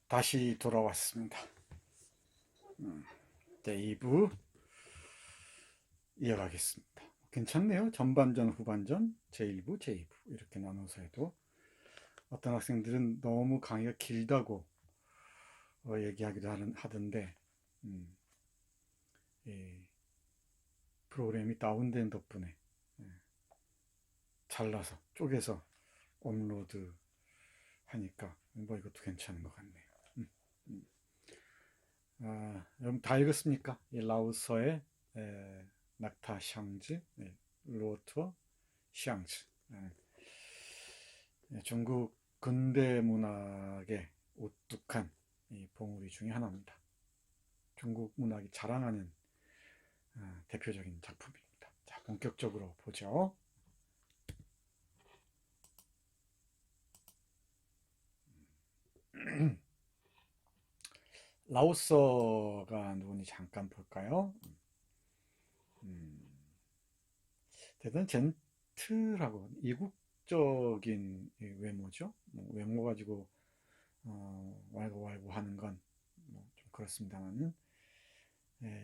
다시 돌아왔습니다. 제2부 이어가겠습니다. 괜찮네요. 전반전, 후반전, 제1부, 제2부 이렇게 나눠서 해도 어떤 학생들은 너무 강의가 길다고 얘기하기도 하던데 이 프로그램이 다운된 덕분에 잘라서 쪼개서 업로드 하니까 뭐 이것도 괜찮은 것 같네요. 여러분 다 읽었습니까? 이 라오서의 낙타 샹즈, 루오투어 샹즈. 중국 근대 문학의 우뚝한 이 봉우리 중에 하나입니다. 중국 문학이 자랑하는 대표적인 작품입니다. 자, 본격적으로 보죠. 라오서가 누군지 잠깐 볼까요? 대단히 젠틀하고 이국적인 외모죠. 외모 가지고 왈가왈부 하는 건 좀 그렇습니다만은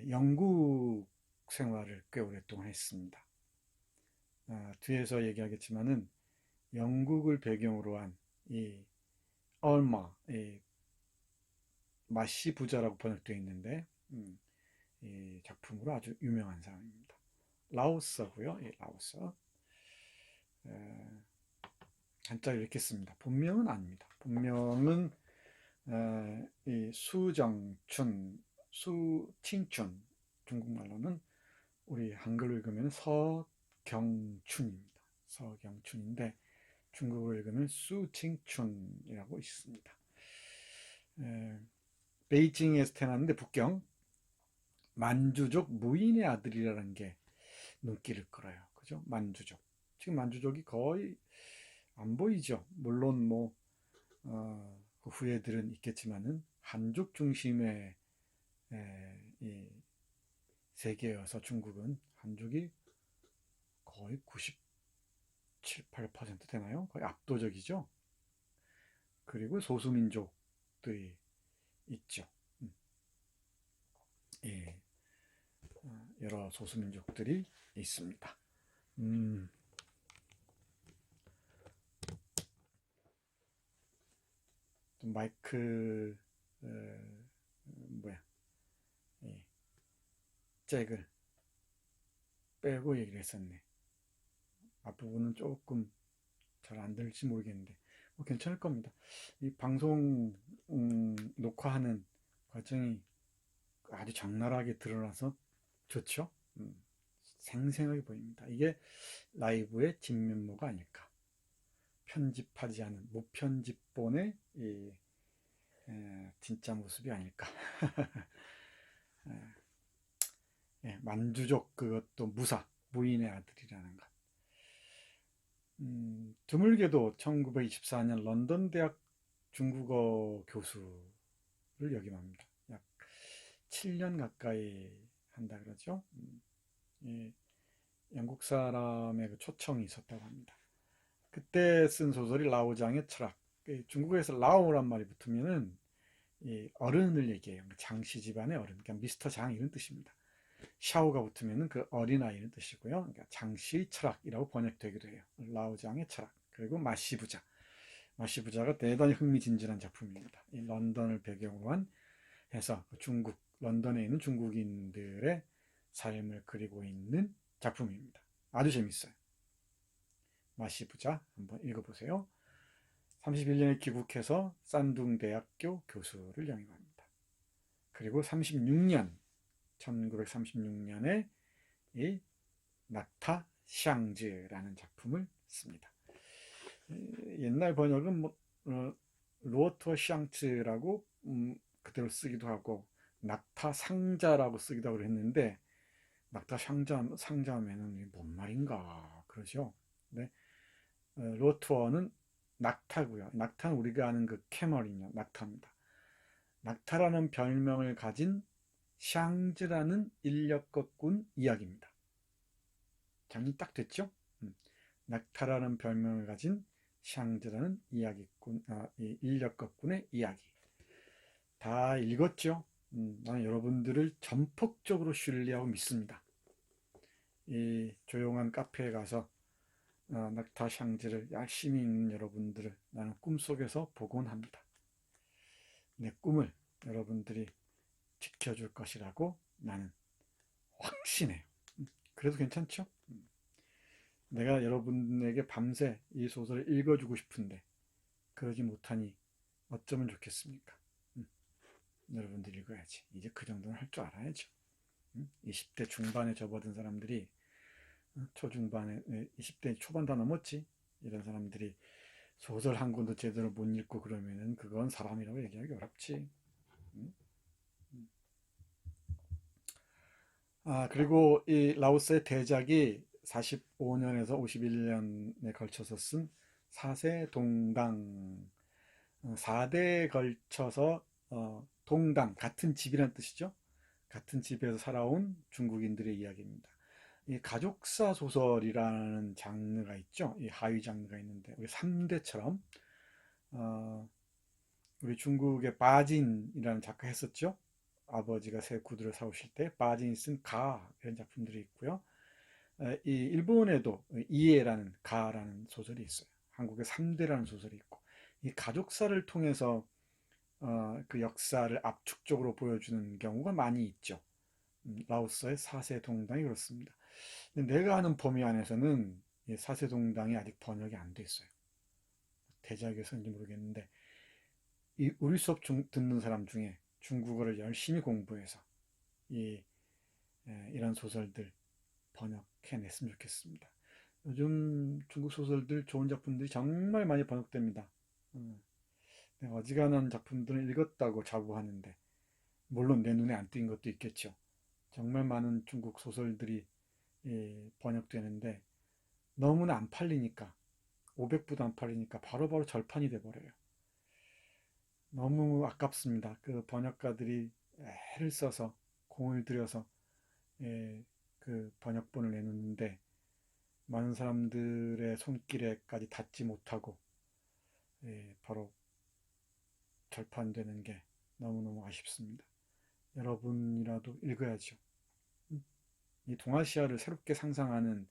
영국 생활을 꽤 오랫동안 했습니다. 뒤에서 얘기하겠지만은 영국을 배경으로 한 이 이 마시 부자라고 번역되어 있는데 이 작품으로 아주 유명한 사람입니다. 라오서고요. 라오서. 한자를 이렇게 씁니다. 본명은 아닙니다. 본명은 이 수정춘, 수칭춘, 중국말로는 우리 한글로 읽으면 서경춘입니다. 서경춘인데 중국어로 읽으면 수칭춘이라고 있습니다. 베이징에서 태어났는데 북경 만주족 무인의 아들이라는 게 눈길을 끌어요. 그죠? 만주족. 지금 만주족이 거의 안 보이죠. 물론 그 후예들은 있겠지만은 한족 중심의 이 세계여서 중국은 한족이 거의 97, 8% 되나요? 거의 압도적이죠. 그리고 소수민족들이 있죠. 예, 여러 소수민족들이 있습니다. 마이크 잭을 빼고 얘기를 했었네. 앞부분은 조금 잘 안 들릴지 모르겠는데 뭐 괜찮을 겁니다. 이 방송 녹화하는 과정이 아주 적나라하게 드러나서 좋죠. 생생하게 보입니다. 이게 라이브의 진면모가 아닐까. 편집하지 않은 무편집본의 진짜 모습이 아닐까. 만주족 그것도 무인의 아들이라는 것. 드물게도 1924년 런던 대학 중국어 교수를 역임합니다. 약 7년 가까이 한다 그러죠. 영국 사람의 그 초청이 있었다고 합니다. 그때 쓴 소설이 라오장의 철학. 중국에서 라오란 말이 붙으면은 어른을 얘기해요. 장씨 집안의 어른, 그러니까 미스터 장 이런 뜻입니다. 샤오가 붙으면 그 어린아이는 뜻이고요. 그러니까 장씨의 철학이라고 번역되기도 해요. 라오장의 철학. 그리고 마시부자. 마시부자가 대단히 흥미진진한 작품입니다. 이 런던을 배경으로 한 해서 중국, 런던에 있는 중국인들의 삶을 그리고 있는 작품입니다. 아주 재밌어요. 마시부자 한번 읽어보세요. 31년에 귀국해서 싼둥대학교 교수를 영입합니다. 그리고 1936년에 이 낙타 샹즈라는 작품을 씁니다. 옛날 번역은 루오투어 샹츠라고 그대로 쓰기도 하고 낙타 상자라고 쓰기도 하고 했는데 낙타 상자면은 뭔 말인가 그러죠. 네. 루오투어는 낙타고요. 낙타는 우리가 아는 그 캐머리냐 낙타입니다. 낙타라는 별명을 가진 샹즈라는 인력거꾼 이야기입니다. 정리 딱 됐죠? 낙타라는 별명을 가진 샹즈라는 인력거꾼의 이야기. 다 읽었죠? 나는 여러분들을 전폭적으로 신뢰하고 믿습니다. 이 조용한 카페에 가서 낙타 샹지를 열심히 읽는 여러분들을 나는 꿈속에서 보곤 합니다. 내 꿈을 여러분들이 지켜줄 것이라고 나는 확신해요. 그래도 괜찮죠? 내가 여러분에게 밤새 이 소설을 읽어주고 싶은데 그러지 못하니 어쩌면 좋겠습니까? 여러분들 읽어야지. 이제 그 정도는 할 줄 알아야죠. 20대 중반에 접어든 사람들이 초중반에 20대 초반 다 넘었지. 이런 사람들이 소설 한 권도 제대로 못 읽고 그러면은 그건 사람이라고 얘기하기 어렵지. 그리고 이 라오스의 대작이 45년에서 51년에 걸쳐서 쓴 사세동당, 4대에 걸쳐서 동당, 같은 집이란 뜻이죠. 같은 집에서 살아온 중국인들의 이야기입니다. 이 가족사 소설이라는 장르가 있죠. 이 하위 장르가 있는데 우리 3대처럼 우리 중국의 바진이라는 작가 했었죠. 아버지가 새 구두를 사오실 때 바진이 쓴 가 이런 작품들이 있고요. 이 일본에도 이에라는 가라는 소설이 있어요. 한국의 3대라는 소설이 있고 이 가족사를 통해서 그 역사를 압축적으로 보여주는 경우가 많이 있죠. 라오스의 사세동당이 그렇습니다. 근데 내가 아는 범위 안에서는 이 사세동당이 아직 번역이 안 돼 있어요. 대작에서인지 모르겠는데 우리 수업 듣는 사람 중에 중국어를 열심히 공부해서 이런 소설들 번역해냈으면 좋겠습니다. 요즘 중국 소설들 좋은 작품들이 정말 많이 번역됩니다. 내가 어지간한 작품들을 읽었다고 자부하는데 물론 내 눈에 안 띈 것도 있겠죠. 정말 많은 중국 소설들이 번역되는데 너무나 안 팔리니까 500부도 안 팔리니까 바로바로 절판이 돼버려요. 너무 아깝습니다. 그 번역가들이 애를 써서 공을 들여서 그 번역본을 내놓는데 많은 사람들의 손길에까지 닿지 못하고 바로 절판되는 게 너무너무 아쉽습니다. 여러분이라도 읽어야죠. 이 동아시아를 새롭게 상상하는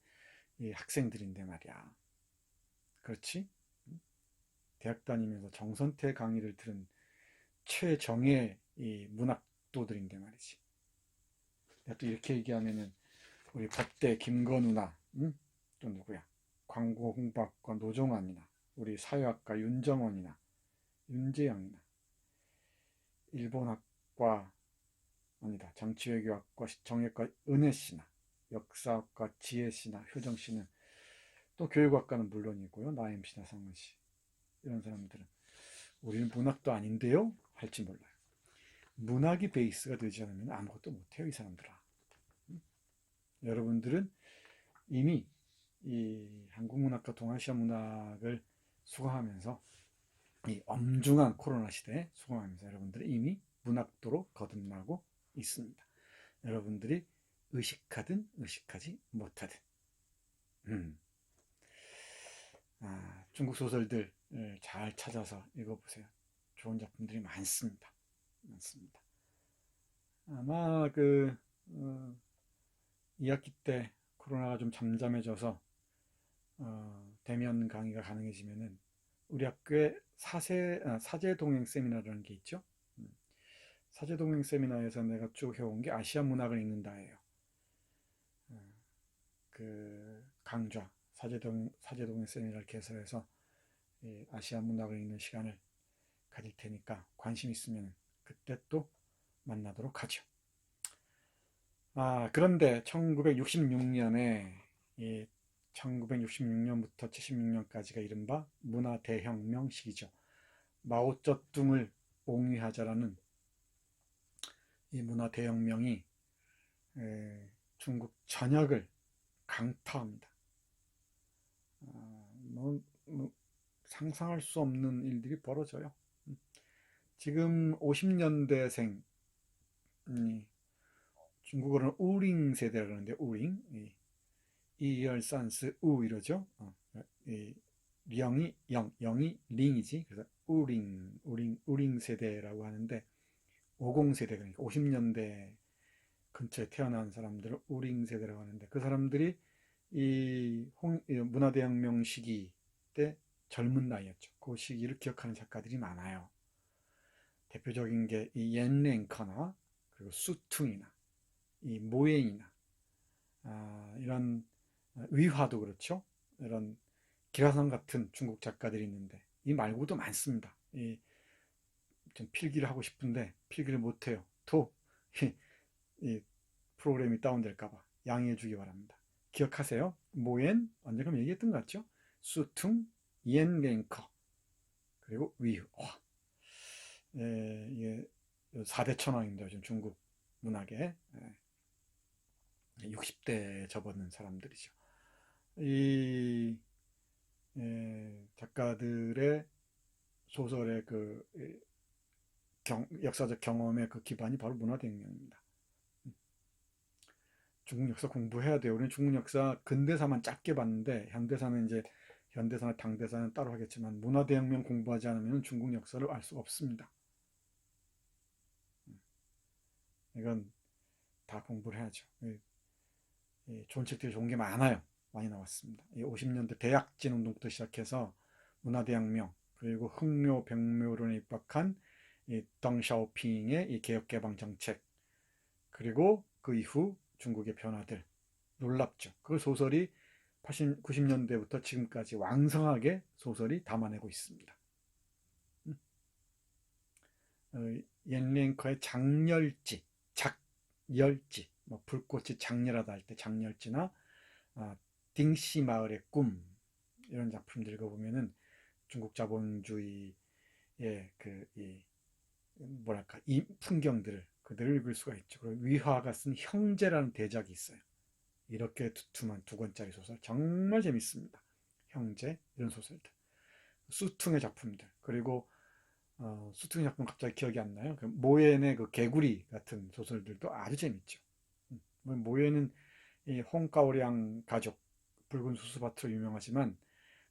이 학생들인데 말이야. 그렇지? 대학 다니면서 정선태 강의를 들은 최정예 이 문학도들인데 말이지. 내가 또 이렇게 얘기하면은 우리 법대 김건우나 또 누구야? 광고 홍보학과 노종환이나 우리 사회학과 윤정원이나 윤재영이나 일본학과 아니다 정치외교학과 정예과 은혜씨나 역사학과 지혜씨나 효정씨는 또 교육학과는 물론이고요. 나엠씨나 상은씨 이런 사람들은 우리는 문학도 아닌데요? 할지 몰라요. 문학이 베이스가 되지 않으면 아무것도 못해요. 이 사람들아. 여러분들은 이미 이 한국 문학과 동아시아 문학을 수강하면서 이 엄중한 코로나 시대에 수강하면서 여러분들이 이미 문학도로 거듭나고 있습니다. 여러분들이 의식하든 의식하지 못하든 중국 소설들 잘 찾아서 읽어보세요. 좋은 작품들이 많습니다. 많습니다. 아마 2학기 때 코로나가 좀 잠잠해져서 대면 강의가 가능해지면은 우리 학교에 사제동행 세미나라는 게 있죠. 사제동행 세미나에서 내가 쭉 해온 게 아시아 문학을 읽는다예요. 그 강좌 사제동행 세미나를 개설해서 아시아 문학을 읽는 시간을 가질 테니까 관심 있으면 그때 또 만나도록 하죠. 그런데 1966년에 1966년부터 76년까지가 이른바 문화 대혁명 시기죠. 마오쩌둥을 옹위하자라는 이 문화 대혁명이 중국 전역을 강타합니다. 상상할 수 없는 일들이 벌어져요. 지금 50년대생 중국어로는 우링 세대라고 하는데 우링 이열산스 우 이러죠. 영이 링이지. 그래서 우링 세대라고 하는데 50세대, 그러니까 50년대 근처에 태어난 사람들을 우링 세대라고 하는데, 그 사람들이 이 문화대혁명 시기 때 젊은 나이였죠. 그 시기를 기억하는 작가들이 많아요. 대표적인 게 이 옌랭커나 그리고 수퉁이나 이 모엔이나 이런 위화도 그렇죠. 이런 기라성 같은 중국 작가들이 있는데, 이 말고도 많습니다. 좀 필기를 하고 싶은데 필기를 못해요. 이 프로그램이 다운될까봐 양해해 주기 바랍니다. 기억하세요. 모엔 언젠가 얘기했던 것 같죠? 수퉁, 옌랭커, 그리고 위화. 이게 4대 천왕입니다. 요즘 중국 문학에 60대 접어든 사람들이죠. 이 작가들의 소설의 그 역사적 경험의 그 기반이 바로 문화대혁명입니다. 중국 역사 공부해야 돼요. 우리는 중국 역사 근대사만 짧게 봤는데, 현대사는 이제 현대사나 당대사는 따로 하겠지만 문화대혁명 공부하지 않으면 중국 역사를 알 수 없습니다. 이건 다 공부를 해야죠. 좋은 책들이 좋은 게 많아요. 많이 나왔습니다. 50년대 대약진 운동부터 시작해서 문화대혁명, 그리고 흑묘 백묘론에 입각한 덩샤오핑의 이 개혁개방 정책, 그리고 그 이후 중국의 변화들, 놀랍죠. 그 소설이 80, 90년대부터 지금까지 왕성하게 소설이 담아내고 있습니다. 옌랭커의 장렬지, 작열지, 뭐 불꽃이 장렬하다 할 때 장렬지나 딩시 마을의 꿈, 이런 작품들 읽어보면은 중국 자본주의의 뭐랄까 이 풍경들을 그대로 읽을 수가 있죠. 그리고 위화가 쓴 형제라는 대작이 있어요. 이렇게 두툼한 2권짜리 소설 정말 재밌습니다. 형제 이런 소설들, 수퉁의 작품들, 그리고 수퉁의 작품 갑자기 기억이 안 나요. 그 모엔의 그 개구리 같은 소설들도 아주 재밌죠. 모엔은 이 홍가오량 가족, 붉은 수수밭으로 유명하지만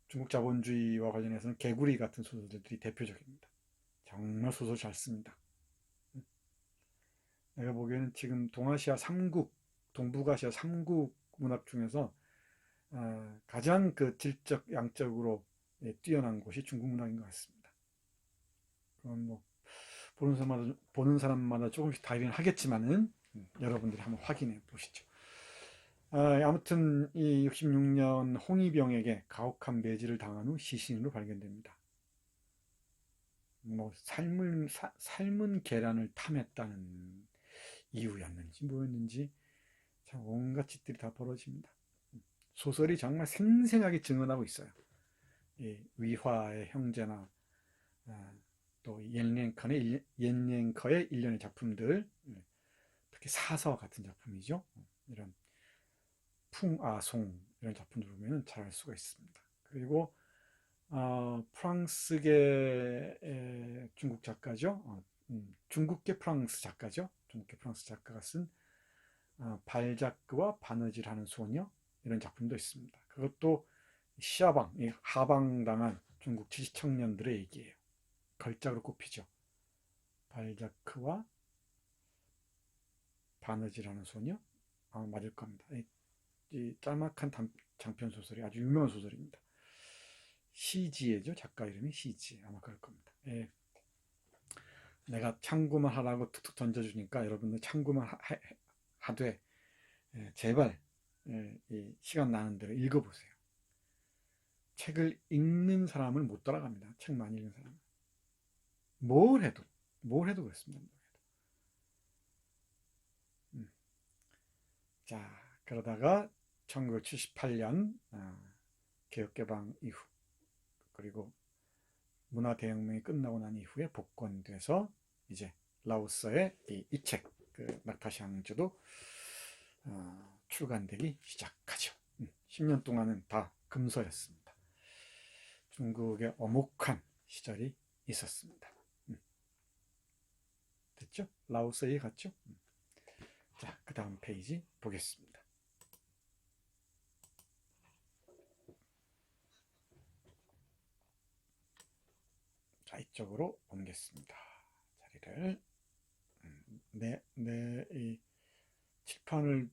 중국 자본주의와 관련해서는 개구리 같은 소설들이 대표적입니다. 정말 소설 잘 씁니다. 내가 보기에는 지금 동아시아 3국, 동북아시아 3국 문학 중에서 가장 그 질적, 양적으로 뛰어난 곳이 중국 문학인 것 같습니다. 그건 뭐 보는 사람마다 조금씩 다르긴 하겠지만은 여러분들이 한번 확인해 보시죠. 아무튼 이 66년 홍위병에게 가혹한 매질을 당한 후 시신으로 발견됩니다. 뭐 삶은 계란을 탐했다는 이유였는지 뭐였는지 참 온갖 짓들이 다 벌어집니다. 소설이 정말 생생하게 증언하고 있어요. 이 위화의 형제나 또 옌랭커의 일련의 작품들, 특히 사서 같은 작품이죠. 이런 풍아송 이런 작품들 보면 잘 알 수가 있습니다. 그리고 프랑스계 중국 작가죠. 중국계 프랑스 작가죠. 중국계 프랑스 작가가 쓴 발자크와 바느질하는 소녀, 이런 작품도 있습니다. 그것도 시아방, 하방당한 중국 지식 청년들의 얘기예요. 걸작으로 꼽히죠. 발자크와 바느질하는 소녀, 맞을 겁니다. 이 짤막한 장편 소설이 아주 유명한 소설입니다. 시지혜죠. 작가 이름이 시지혜, 아마 그럴 겁니다. 내가 참고만 하라고 툭툭 던져주니까 여러분들 참고만 하되 제발 이 시간 나는 대로 읽어보세요. 책을 읽는 사람을 못 따라갑니다. 책 많이 읽는 사람은. 뭘 해도 그렇습니다. 자, 그러다가 1978년 개혁개방 이후, 그리고 문화대혁명이 끝나고 난 이후에 복권돼서 이제 라오스의 이 책, 그 낙타샹즈도 출간되기 시작하죠. 10년 동안은 다 금서였습니다. 중국의 어목한 시절이 있었습니다. 됐죠? 라오스에 갔죠? 자, 그 다음 페이지 보겠습니다. 자, 이쪽으로 옮겠습니다. 자리를. 네, 이 칠판을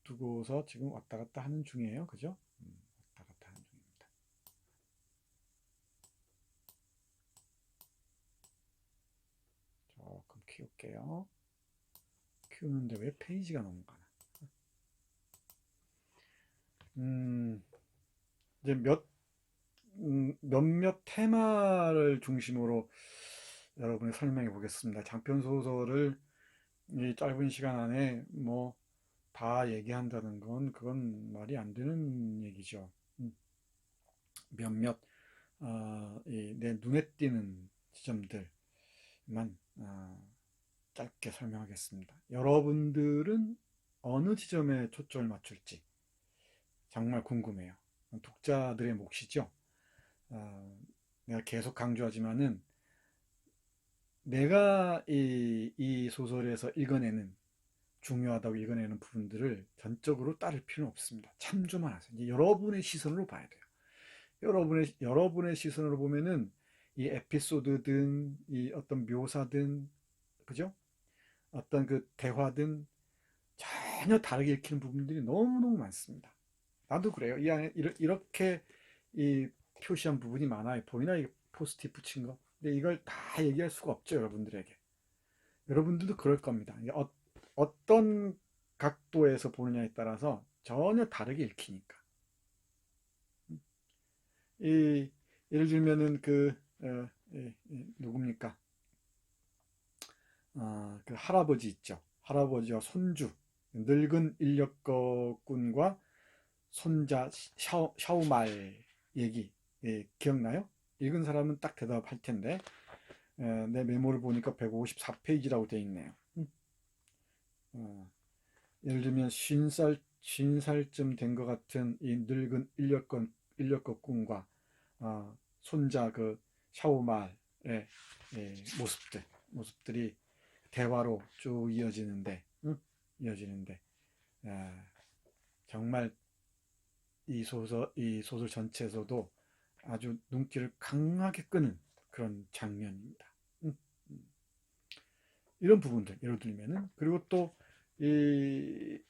두고서 지금 왔다 갔다 하는 중이에요. 그죠? 왔다 갔다 하는 중입니다. 조금 키울게요. 키우는데 왜 페이지가 넘어가나? 이제 몇몇 테마를 중심으로 여러분이 설명해 보겠습니다. 장편 소설을 이 짧은 시간 안에 뭐 다 얘기한다는 건 그건 말이 안 되는 얘기죠. 몇몇 내 눈에 띄는 지점들만 짧게 설명하겠습니다. 여러분들은 어느 지점에 초점을 맞출지 정말 궁금해요. 독자들의 몫이죠. 내가 계속 강조하지만은 내가 이 소설에서 읽어내는 중요하다고 읽어내는 부분들을 전적으로 따를 필요는 없습니다. 참조만 하세요. 이제 여러분의 시선으로 봐야 돼요. 여러분의 시선으로 보면은 이 에피소드든 이 어떤 묘사든 그죠? 어떤 그 대화든 전혀 다르게 읽히는 부분들이 너무너무 많습니다. 나도 그래요. 이 안에 이렇게 이 표시한 부분이 많아요. 보이나? 이 포스트잇 붙인 거. 근데 이걸 다 얘기할 수가 없죠, 여러분들에게. 여러분들도 그럴 겁니다. 어떤 각도에서 보느냐에 따라서 전혀 다르게 읽히니까. 이, 예를 들면은 누굽니까? 그 할아버지 있죠. 할아버지와 손주, 늙은 인력거꾼과 손자 샤오말 얘기 기억나요? 읽은 사람은 딱 대답할 텐데 내 메모를 보니까 154페이지라고 되어 있네요. 예를 들면 50살쯤 된 것 같은 이 늙은 인력거꾼과 손자 그 샤오말의 모습들이 대화로 쭉 이어지는데 이어지는데 정말 이 소설 전체에서도 아주 눈길을 강하게 끄는 그런 장면입니다. 이런 부분들 예를 들면은 그리고 또 이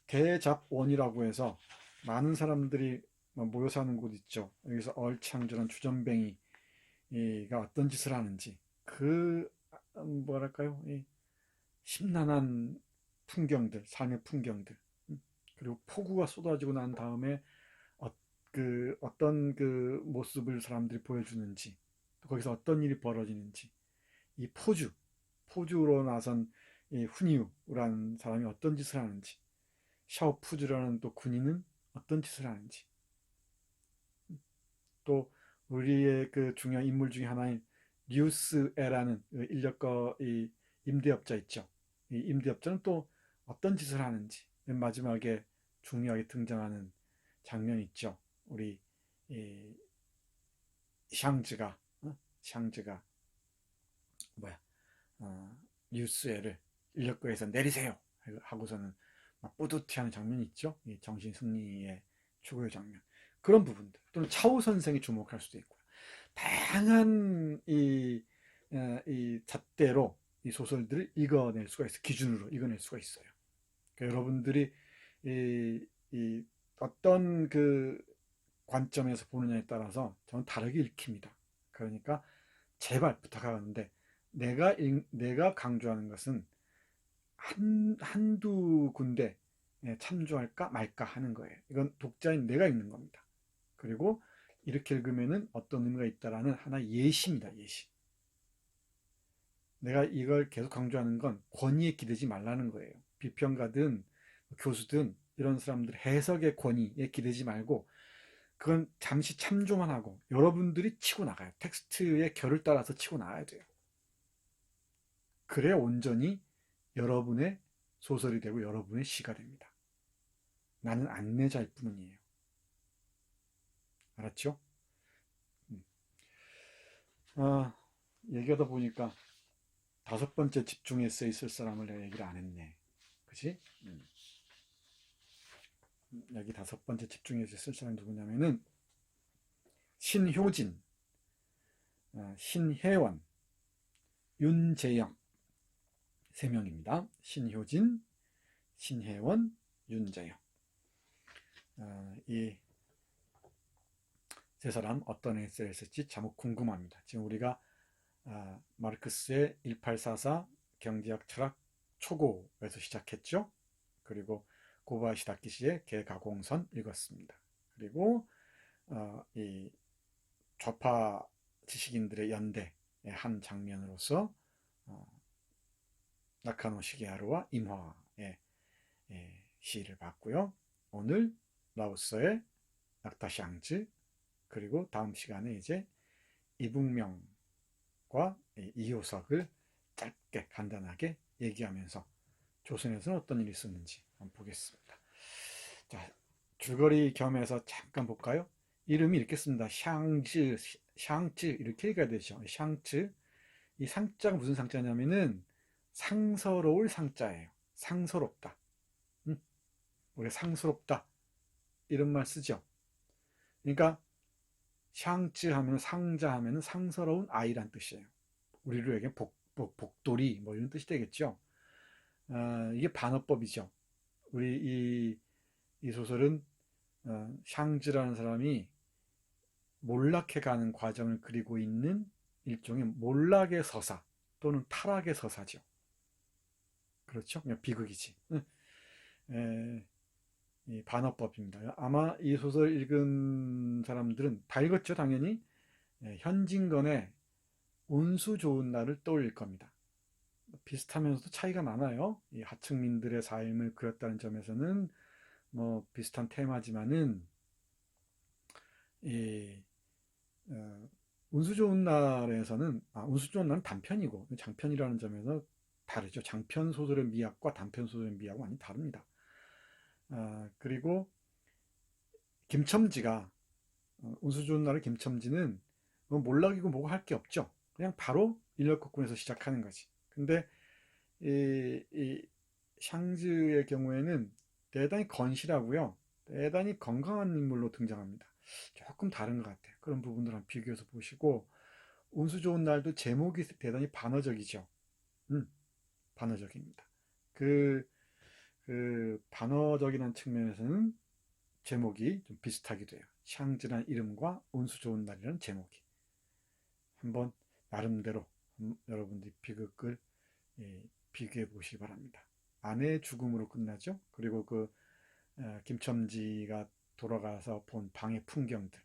대잡원이라고 해서 많은 사람들이 모여 사는 곳 있죠. 여기서 얼창졸한 주전뱅이가 어떤 짓을 하는지 그 뭐랄까요? 이 심란한 풍경들, 삶의 풍경들 그리고 폭우가 쏟아지고 난 다음에 어떤 그 모습을 사람들이 보여주는지 또 거기서 어떤 일이 벌어지는지 이 포주로 나선 이 훈이유라는 사람이 어떤 짓을 하는지 샤오푸즈라는 또 군인은 어떤 짓을 하는지 또 우리의 그 중요한 인물 중에 하나인 류스에라는 인력거 이 임대업자 있죠. 이 임대업자는 또 어떤 짓을 하는지 맨 마지막에 중요하게 등장하는 장면 있죠. 우리 이 샹즈가 샹즈가 뭐야 뉴스에를 인력거에서 내리세요 하고서는 막 뿌듯해하는 장면이 있죠. 이 정신 승리의 추구의 장면. 그런 부분들 또는 차오 선생이 주목할 수도 있고요. 다양한 이 잣대로 이 소설들을 읽어낼 수가 있어요. 기준으로 읽어낼 수가 있어요. 그러니까 여러분들이 이 어떤 그 관점에서 보느냐에 따라서 저는 다르게 읽힙니다. 그러니까 제발 부탁하는데 내가 강조하는 것은 한두 군데 참조할까 말까 하는 거예요. 이건 독자인 내가 읽는 겁니다. 그리고 이렇게 읽으면은 어떤 의미가 있다라는 하나의 예시입니다. 예시. 내가 이걸 계속 강조하는 건 권위에 기대지 말라는 거예요. 비평가든 교수든 이런 사람들 해석의 권위에 기대지 말고 그건 잠시 참조만 하고 여러분들이 치고 나가요. 텍스트의 결을 따라서 치고 나가야 돼요. 그래야 온전히 여러분의 소설이 되고 여러분의 시가 됩니다. 나는 안내자일 뿐이에요. 알았죠? 아, 얘기하다 보니까 5번째 집중 에세이 쓸 사람을 내가 얘기를 안 했네. 그치? 여기 5번째 집중 에세이 쓸 사람이 누구냐면은 신효진, 신혜원, 윤재영 3명입니다. 신효진, 신혜원, 윤재영. 이 세 사람 어떤 에세이를 썼지 참 궁금합니다. 지금 우리가 마르크스의 1844 경제학 철학 초고에서 시작했죠. 그리고 고바야시 다케시의 개가공선 읽었습니다. 그리고 이 좌파 지식인들의 연대의 한 장면으로서 나카노 시게하루와 임화의 시를 봤고요. 오늘 라오스의 낙타샹즈, 그리고 다음 시간에 이제 이북명과 이효석을 짧게 간단하게 얘기하면서 조선에서는 어떤 일이 있었는지 한번 보겠습니다. 자, 줄거리 겸해서 잠깐 볼까요? 이름이 이렇게 씁니다. 샹즈, 샹즈 이렇게 읽어야 되죠. 샹즈. 이 상자가 무슨 상자냐면은 상서로울 상자예요. 상서롭다. 우리 상스럽다 이런 말 쓰죠. 그러니까 샹즈 하면 상자 하면 상서로운 아이란 뜻이에요. 우리로 얘기하면 복돌이 뭐 이런 뜻이 되겠죠. 이게 반어법이죠. 우리 이 소설은 샹즈라는 사람이 몰락해가는 과정을 그리고 있는 일종의 몰락의 서사 또는 타락의 서사죠. 그렇죠? 그냥 비극이지. 이 반어법입니다. 아마 이 소설 읽은 사람들은 다 읽었죠, 당연히. 현진건의 운수 좋은 날을 떠올릴 겁니다. 비슷하면서도 차이가 많아요. 이 하층민들의 삶을 그렸다는 점에서는 뭐 비슷한 테마지만은 이 운수 좋은 날에서는 운수 좋은 날은 단편이고 장편이라는 점에서 다르죠. 장편 소설의 미학과 단편 소설의 미학은 많이 다릅니다. 그리고 김첨지가 운수 좋은 날의 김첨지는 뭐 몰락이고 뭐고 할 게 없죠. 그냥 바로 인력거꾼에서 시작하는 거지. 근데 이 샹즈의 경우에는 대단히 건실하고요. 대단히 건강한 인물로 등장합니다. 조금 다른 것 같아요. 그런 부분들 한번 비교해서 보시고 운수 좋은 날도 제목이 대단히 반어적이죠. 반어적입니다. 그 반어적이라는 측면에서는 제목이 좀 비슷하기도 해요. 샹즈라는 이름과 운수 좋은 날이라는 제목이. 한번 나름대로 여러분들이 비극을 비교해 보시기 바랍니다. 아내의 죽음으로 끝나죠. 그리고 김첨지가 돌아가서 본 방의 풍경들,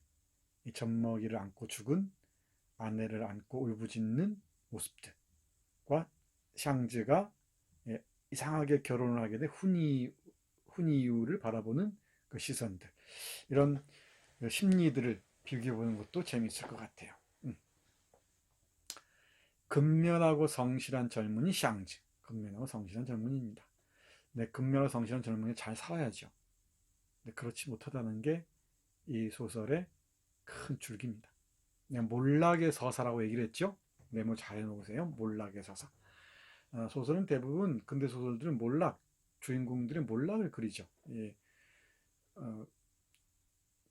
이 젖먹이를 안고 죽은 아내를 안고 울부짖는 모습들과 샹즈가 이상하게 결혼을 하게 된 훈이유를 바라보는 그 시선들, 이런 심리들을 비교해보는 것도 재미있을 것 같아요. 근면하고 성실한 젊은이 샹즈. 근면하고 성실한 젊은이입니다. 네, 근면하고 성실한 젊은이 잘 살아야죠. 근데 그렇지 못하다는 게 이 소설의 큰 줄기입니다. 그냥 몰락의 서사라고 얘기를 했죠. 메모 잘 해놓으세요. 몰락의 서사. 소설은 대부분 근대 소설들은 몰락, 주인공들이 몰락을 그리죠. 예,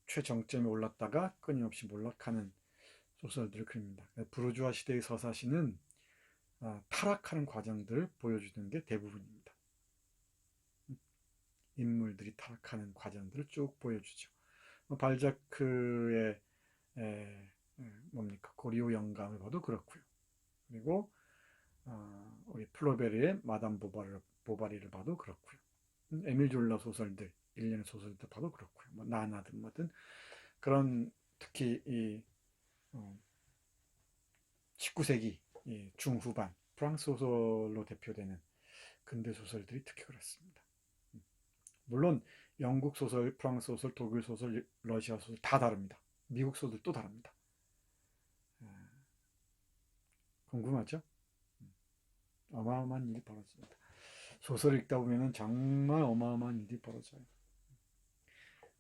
최정점에 올랐다가 끊임없이 몰락하는 소설들을 그립니다. 부르주아 시대의 서사시는 타락하는 과정들을 보여주는 게 대부분입니다. 인물들이 타락하는 과정들을 쭉 보여주죠. 발자크의 뭡니까 고리오 영감을 봐도 그렇고요. 그리고 우리 플로베르의 마담 보바리를 봐도 그렇고요. 에밀 졸라 소설들, 일련의 소설들 봐도 그렇고요. 뭐 나나든 뭐든 그런 특히 이 19세기 중후반 프랑스 소설로 대표되는 근대 소설들이 특히 그렇습니다. 물론 영국 소설, 프랑스 소설, 독일 소설, 러시아 소설 다 다릅니다. 미국 소설도 다릅니다. 궁금하죠? 어마어마한 일이 벌어집니다. 소설을 읽다 보면 정말 어마어마한 일이 벌어져요.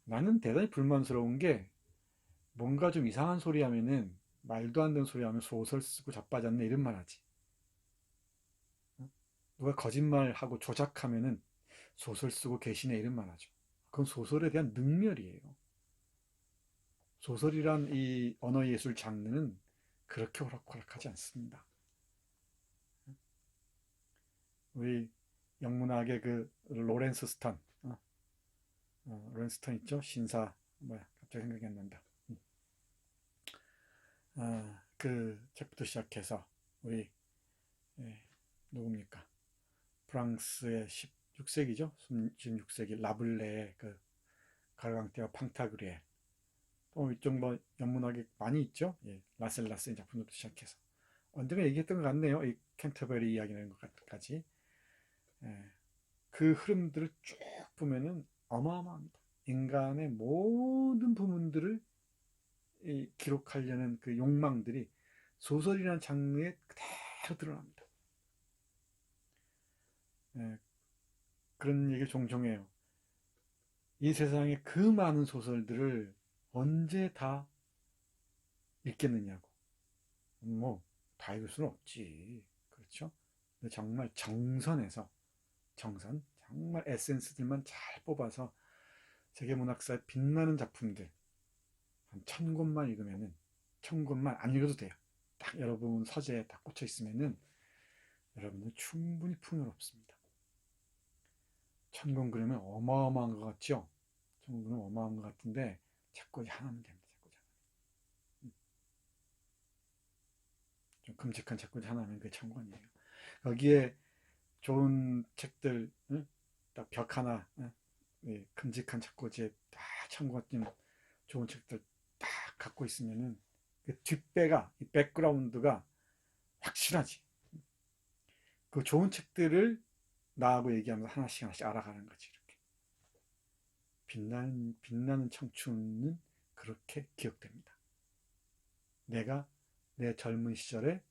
나는 대단히 불만스러운 게 뭔가 좀 이상한 소리 하면은 말도 안 되는 소리 하면 소설 쓰고 자빠졌네 이런 말 하지. 누가 거짓말하고 조작하면은 소설 쓰고 계시네 이런 말 하죠. 그건 소설에 대한 능멸이에요. 소설이란 이 언어예술 장르는 그렇게 호락호락하지 않습니다. 우리 영문학의 그 로렌스 스턴, 로렌스 스턴 있죠? 신사, 뭐야, 갑자기 생각이 안 난다. 그 책부터 시작해서 우리 예, 누굽니까? 프랑스의 16세기죠? 16세기 라블레의 그 가르강테와 팡타그리에 또 이쪽 뭐 연문학이 많이 있죠? 예, 라셀라스의 작품부터 시작해서 언젠가 얘기했던 것 같네요. 이 캔터베리 이야기라는 것까지. 예, 그 흐름들을 쭉 보면은 어마어마합니다. 인간의 모든 부분들을 기록하려는 그 욕망들이 소설이라는 장르에 그대로 드러납니다. 예, 그런 얘기를 종종 해요. 이 세상에 그 많은 소설들을 언제 다 읽겠느냐고. 뭐, 다 읽을 수는 없지. 그렇죠? 근데 정말 정선해서, 정말 에센스들만 잘 뽑아서 세계문학사의 빛나는 작품들, 한 1000권만 읽으면은, 1000권만 안 읽어도 돼요. 딱 여러분 서재에 딱 꽂혀 있으면은, 여러분은 충분히 풍요롭습니다. 1000권 그러면 어마어마한 것 같죠? 1000권은 어마어마한 것 같은데, 책꽂이 하나면 됩니다. 좀 큼직한 책꽂이 하나면 그게 1000권이에요. 거기에 좋은 책들, 응? 딱 벽 하나, 응? 예, 큼직한 책꽂이에 딱 1000권쯤 좋은 책들 딱 갖고 있으면은 그 뒷배가, 이 백그라운드가 확실하지. 그 좋은 책들을 나하고 얘기하면서 하나씩 하나씩 알아가는 거지, 이렇게. 빛나는 청춘은 그렇게 기억됩니다. 내가 내 젊은 시절에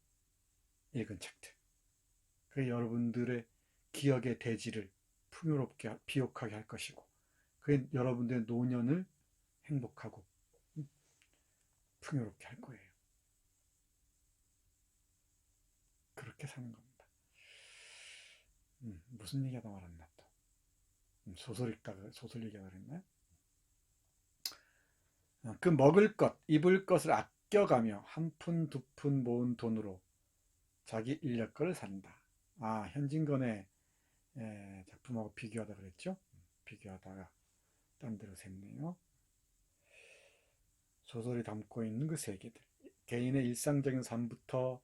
읽은 책들. 그게 여러분들의 기억의 대지를 풍요롭게, 비옥하게 할 것이고, 그게 여러분들의 노년을 행복하고 풍요롭게 할 거예요. 그렇게 사는 겁니다. 무슨 얘기하다 말았나 또. 소설 읽다가 소설 얘기하다 그랬나요? 그 먹을 것, 입을 것을 아껴가며 한 푼 두 푼 모은 돈으로 자기 인력거를 산다. 현진건의 작품하고 비교하다 그랬죠? 비교하다가 딴 데로 샜네요. 소설이 담고 있는 그 세계들. 개인의 일상적인 삶부터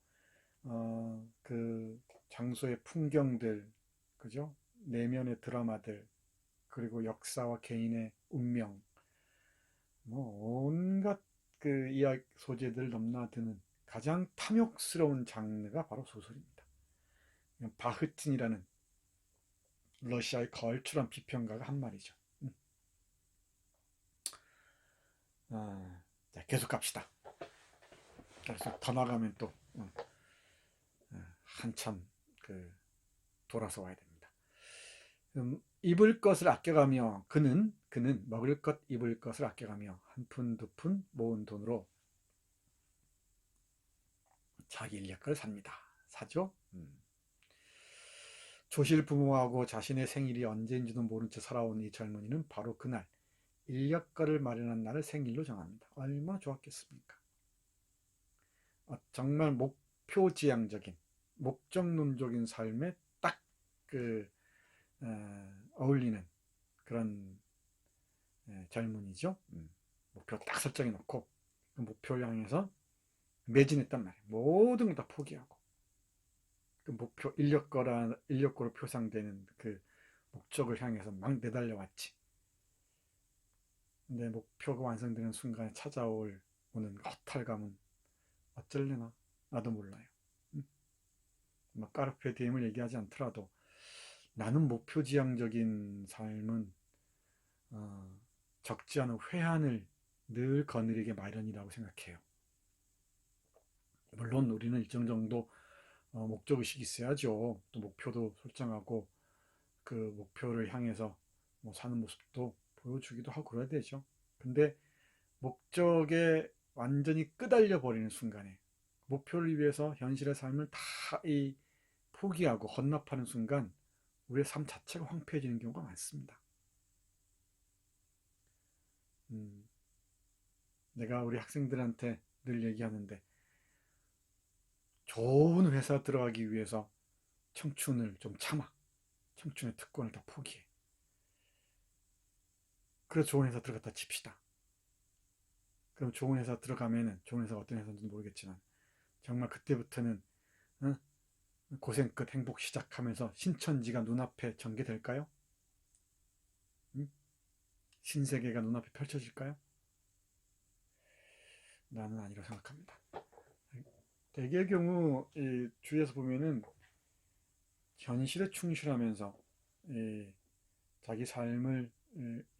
그 장소의 풍경들, 그죠? 내면의 드라마들, 그리고 역사와 개인의 운명, 뭐 온갖 그 이야기 소재들 넘나드는 가장 탐욕스러운 장르가 바로 소설입니다. 바흐틴이라는 러시아의 걸출한 비평가가 한 말이죠. 자, 계속 갑시다. 계속 더 나가면 또 한참 그 돌아서 와야 됩니다. 입을 것을 아껴가며 그는 먹을 것 입을 것을 아껴가며 한 푼 두 푼 모은 돈으로 자기 인력거를 삽니다. 사죠? 조실 부모하고 자신의 생일이 언제인지도 모른 채 살아온 이 젊은이는 바로 그날 인력거를 마련한 날을 생일로 정합니다. 얼마나 좋았겠습니까? 정말 목표지향적인 목적론적인 삶에 딱 그 어울리는 그런 젊은이죠. 목표 딱 설정해 놓고 그 목표를 향해서 매진했단 말이에요. 모든 걸 다 포기하고 그 목표 인력거로 표상되는 그 목적을 향해서 막 내달려 왔지. 근데 목표가 완성되는 순간에 오는 허탈감은 어쩔래나 나도 몰라요. 막 까르페 디엠을 얘기하지 않더라도 나는 목표지향적인 삶은 적지 않은 회한을 늘 거느리게 마련이라고 생각해요. 물론 우리는 일정 정도 목적의식이 있어야죠. 또 목표도 설정하고 그 목표를 향해서 뭐 사는 모습도 보여주기도 하고 그래야 되죠. 근데 목적에 완전히 끄달려 버리는 순간에 목표를 위해서 현실의 삶을 다 포기하고 헌납하는 순간 우리의 삶 자체가 황폐해지는 경우가 많습니다. 내가 우리 학생들한테 늘 얘기하는데 좋은 회사 들어가기 위해서 청춘을 좀 참아. 청춘의 특권을 다 포기해. 그래서 좋은 회사 들어갔다 칩시다. 그럼 좋은 회사 들어가면은, 좋은 회사가 어떤 회사인지 모르겠지만 정말 그때부터는 어? 고생 끝 행복 시작하면서 신천지가 눈앞에 전개될까요? 응? 신세계가 눈앞에 펼쳐질까요? 나는 아니라고 생각합니다. 대개의 경우 이 주위에서 보면은 현실에 충실하면서 이 자기 삶을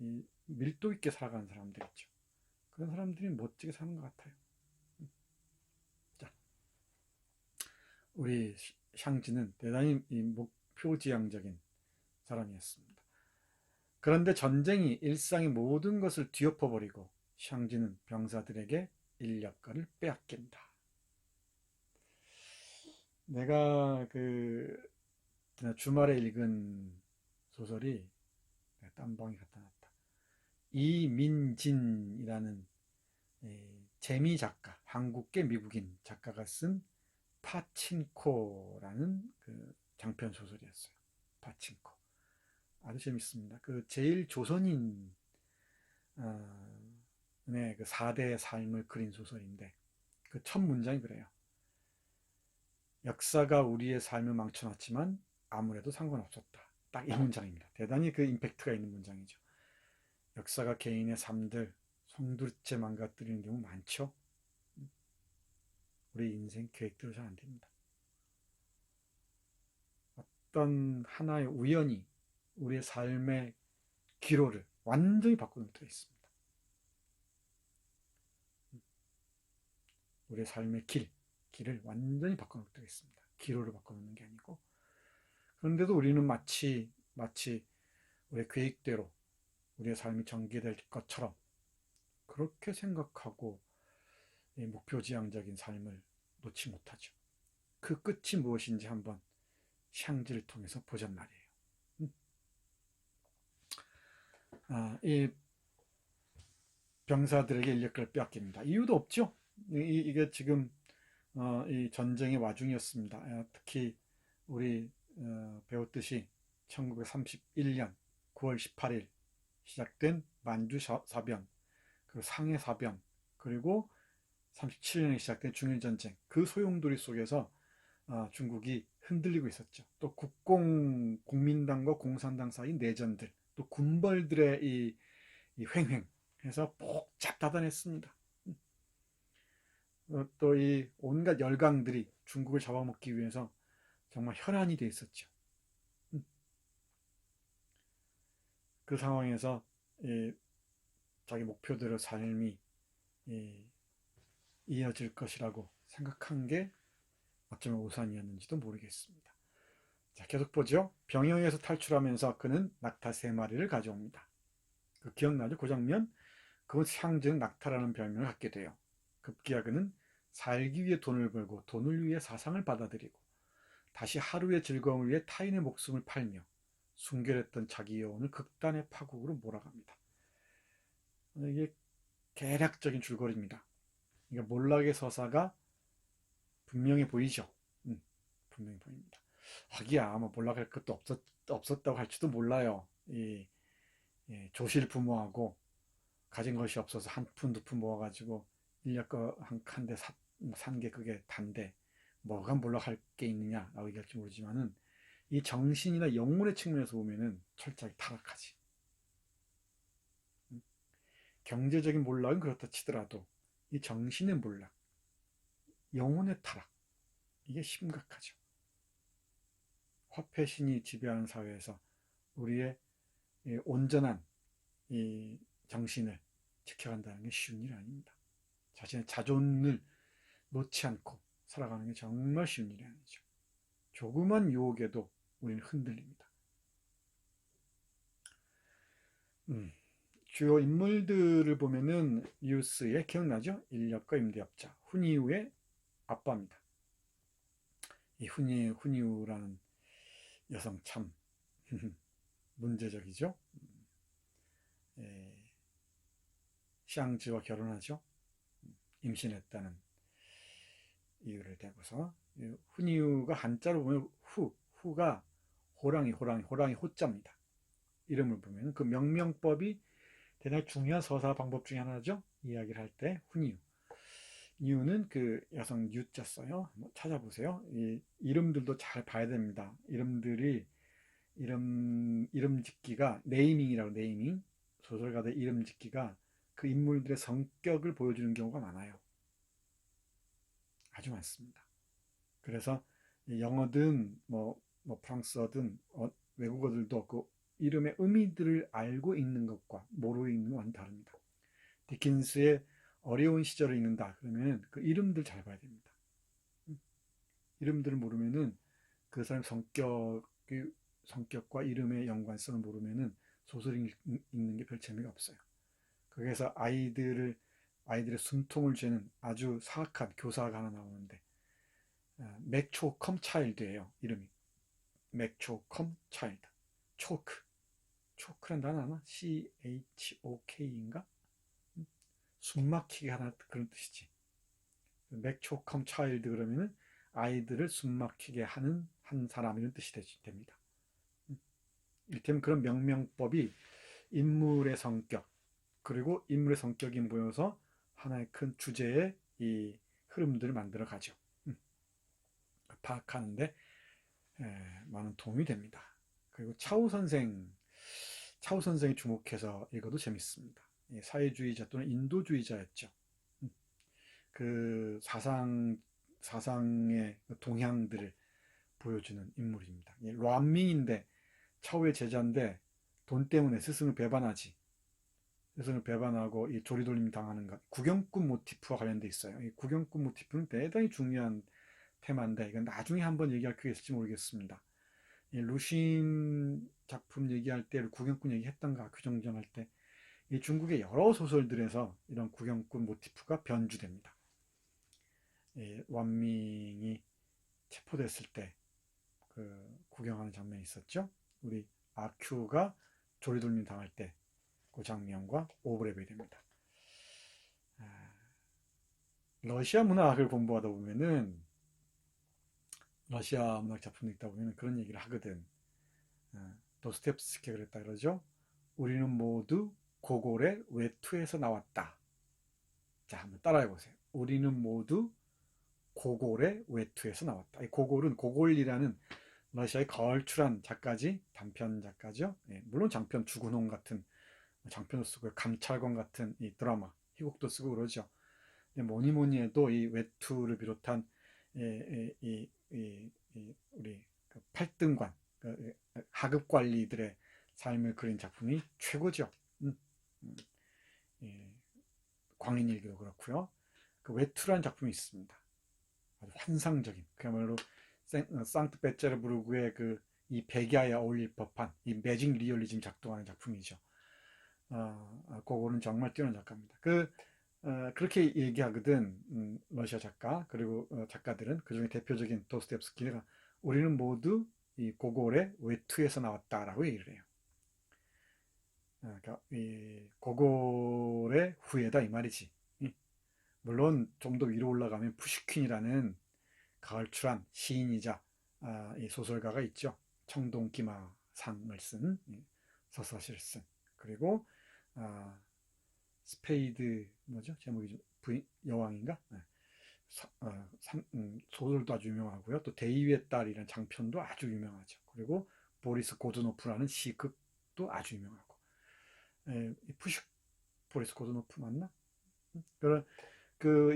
이 밀도 있게 살아가는 사람들 있죠. 그런 사람들이 멋지게 사는 것 같아요. 자, 우리 샹지는 대단히 이 목표지향적인 사람이었습니다. 그런데 전쟁이 일상의 모든 것을 뒤엎어버리고 샹지는 병사들에게 인력거를 빼앗긴다. 내가 주말에 읽은 소설이 땀방이 갖다 놨다. 이민진이라는 재미 작가, 한국계 미국인 작가가 쓴 파친코라는 그 장편 소설이었어요. 파친코. 아주 재밌습니다. 그 제일 조선인의 그 4대의 삶을 그린 소설인데 그 첫 문장이 그래요. 역사가 우리의 삶을 망쳐놨지만 아무래도 상관없었다. 딱 이 문장입니다. 대단히 그 임팩트가 있는 문장이죠. 역사가 개인의 삶들 송두리째 망가뜨리는 경우 많죠. 우리 인생 계획대로 잘 안 됩니다. 어떤 하나의 우연이 우리의 삶의 기로를 완전히 바꾸는 데 있습니다. 우리의 삶의 길을 완전히 바꿔놓을 때가 있습니다. 기로를 바꿔놓는 게 아니고. 그런데도 우리는 마치 우리의 계획대로 우리의 삶이 전개될 것처럼 그렇게 생각하고 목표지향적인 삶을 놓지 못하죠. 그 끝이 무엇인지 한번 샹지를 통해서 보잔 말이에요. 이 병사들에게 인력을 빼앗깁니다. 이유도 없죠. 이게 지금 이 전쟁의 와중이었습니다. 특히 우리 배웠듯이 1931년 9월 18일 시작된 만주 사변, 그리고 상해 사변, 그리고 37년에 시작된 중일전쟁, 그 소용돌이 속에서 중국이 흔들리고 있었죠. 또 국민당과 공산당 사이 내전들, 또 군벌들의 이 횡행해서 복잡다단했습니다. 또 이 온갖 열강들이 중국을 잡아먹기 위해서 정말 혈안이 돼 있었죠. 그 상황에서 자기 목표대로 삶이 이어질 것이라고 생각한 게 어쩌면 오산이었는지도 모르겠습니다. 자, 계속 보죠. 병영에서 탈출하면서 그는 낙타 3마리를 가져옵니다. 그 기억나죠? 그 장면? 그건 샹즈는 낙타라는 별명을 갖게 돼요. 급기야 그는 살기 위해 돈을 벌고 돈을 위해 사상을 받아들이고 다시 하루의 즐거움을 위해 타인의 목숨을 팔며 순결했던 자기 여운을 극단의 파국으로 몰아갑니다. 이게 개략적인 줄거리입니다. 그러니까 몰락의 서사가 분명히 보이죠. 분명히 보입니다. 하기야 뭐 몰락할 것도 없었다고 할지도 몰라요. 조실 부모하고 가진 것이 없어서 한 푼 두 푼 모아가지고 인력거 한 대 산 게 그게 단데 뭐가 몰락할 게 있느냐라고 얘기할지 모르지만은 이 정신이나 영혼의 측면에서 보면은 철저하게 타락하지. 경제적인 몰락은 그렇다 치더라도 이 정신의 몰락, 영혼의 타락, 이게 심각하죠. 화폐신이 지배하는 사회에서 우리의 온전한 이 정신을 지켜간다는 게 쉬운 일이 아닙니다. 자신의 자존을 놓지 않고 살아가는 게 정말 쉬운 일이 아니죠. 조그만 유혹에도 우리는 흔들립니다. 주요 인물들을 보면은 유스의 기억나죠? 인력거 임대업자 훈이우의 아빠입니다. 이 훈이우라는 여성 참 문제적이죠. 샹즈와 결혼하죠. 임신했다는 이유를 대고서 훈이우가 한자로 보면 후가 호랑이 호자입니다. 이름을 보면 그 명명법이 대단히 중요한 서사 방법 중에 하나죠. 이야기를 할 때 훈이유. 이유는 그 여성 유자 써요. 한번 찾아보세요. 이 이름들도 잘 봐야 됩니다. 이름 짓기가 네이밍이라고 네이밍 소설가들 이름 짓기가 그 인물들의 성격을 보여주는 경우가 많아요. 아주 많습니다. 그래서 영어든 뭐 프랑스어든 외국어들도 그 이름의 의미들을 알고 읽는 것과 모르고 읽는 것과는 다릅니다. 디킨스의 어려운 시절을 읽는다 그러면 그 이름들 잘 봐야 됩니다. 이름들을 모르면은 그 사람 성격과 이름의 연관성을 모르면은 소설 읽는 게 별 재미가 없어요. 거기에서 아이들의 숨통을 죄는 아주 사악한 교사가 하나 나오는데 맥초컴 차일드예요. 이름이 맥초컴 차일드. 초크란 단어 아나? CHOK인가? 숨막히게 하나 그런 뜻이지. 맥초컴 차일드 그러면은 아이들을 숨막히게 하는 한 사람 이런 뜻이 됩니다. 이를테면 그런 명명법이 인물의 성격 그리고 인물의 성격이 모여서 하나의 큰 주제의 이 흐름들을 만들어 가죠. 파악하는데 많은 도움이 됩니다. 그리고 차후 선생이 주목해서 읽어도 재밌습니다. 사회주의자 또는 인도주의자였죠. 그 사상의 동향들을 보여주는 인물입니다. 란밍인데 차후의 제자인데 돈 때문에 스승을 배반하고 이 조리돌림 당하는 것. 구경꾼 모티프와 관련돼 있어요. 이 구경꾼 모티프는 대단히 중요한 테마인데 이건 나중에 한번 얘기할 기회가 있을지 모르겠습니다. 이 루신 작품 얘기할 때 구경꾼 얘기했던가 규정전할 때 이 중국의 여러 소설들에서 이런 구경꾼 모티프가 변주됩니다. 완밍이 체포됐을 때 그 구경하는 장면이 있었죠. 우리 아큐가 조리돌림 당할 때 그 장면과 오버랩이 됩니다. 러시아 문학을 공부하다 보면은 러시아 문학 작품 읽다 보면 그런 얘기를 하거든. 도스토옙스키가 그랬다 그러죠. 우리는 모두 고골의 외투에서 나왔다. 자, 한번 따라해 보세요. 우리는 모두 고골의 외투에서 나왔다. 이 고골은 고골이라는 러시아의 거울출한 작가지, 단편 작가죠. 물론 장편 주군홍 같은 장편도 쓰고 감찰관 같은 이 드라마, 희곡도 쓰고 그러죠. 뭐니 해도 이 외투를 비롯한 우리 그 팔등관, 그 하급 관리들의 삶을 그린 작품이 최고죠. 광인일기도 그렇고요. 그 외투라는 작품이 있습니다. 아주 환상적인, 그야말로 상트페테르부르크의 그 이 백야에 어울릴 법한 이 매직 리얼리즘 작동하는 작품이죠. 그거는 정말 뛰어난 작가입니다. 그렇게 얘기하거든. 러시아 작가 그리고 작가들은 그중에 대표적인 도스토옙스키가 우리는 모두 이 고골의 외투에서 나왔다라고 얘기를 해요. 그러니까 이 고골의 후예다 이 말이지. 물론 좀 더 위로 올라가면 푸시킨이라는 가을출한 시인이자 이 소설가가 있죠. 청동기마상을 쓴 서사시를 쓴 그리고 스페이드 뭐죠? 제목이 부인 여왕인가? 소설도 아주 유명하고요. 또 대위의 딸이라는 장편도 아주 유명하죠. 그리고 보리스 고드노프라는 시극도 아주 유명하고. 보리스 고드노프 맞나?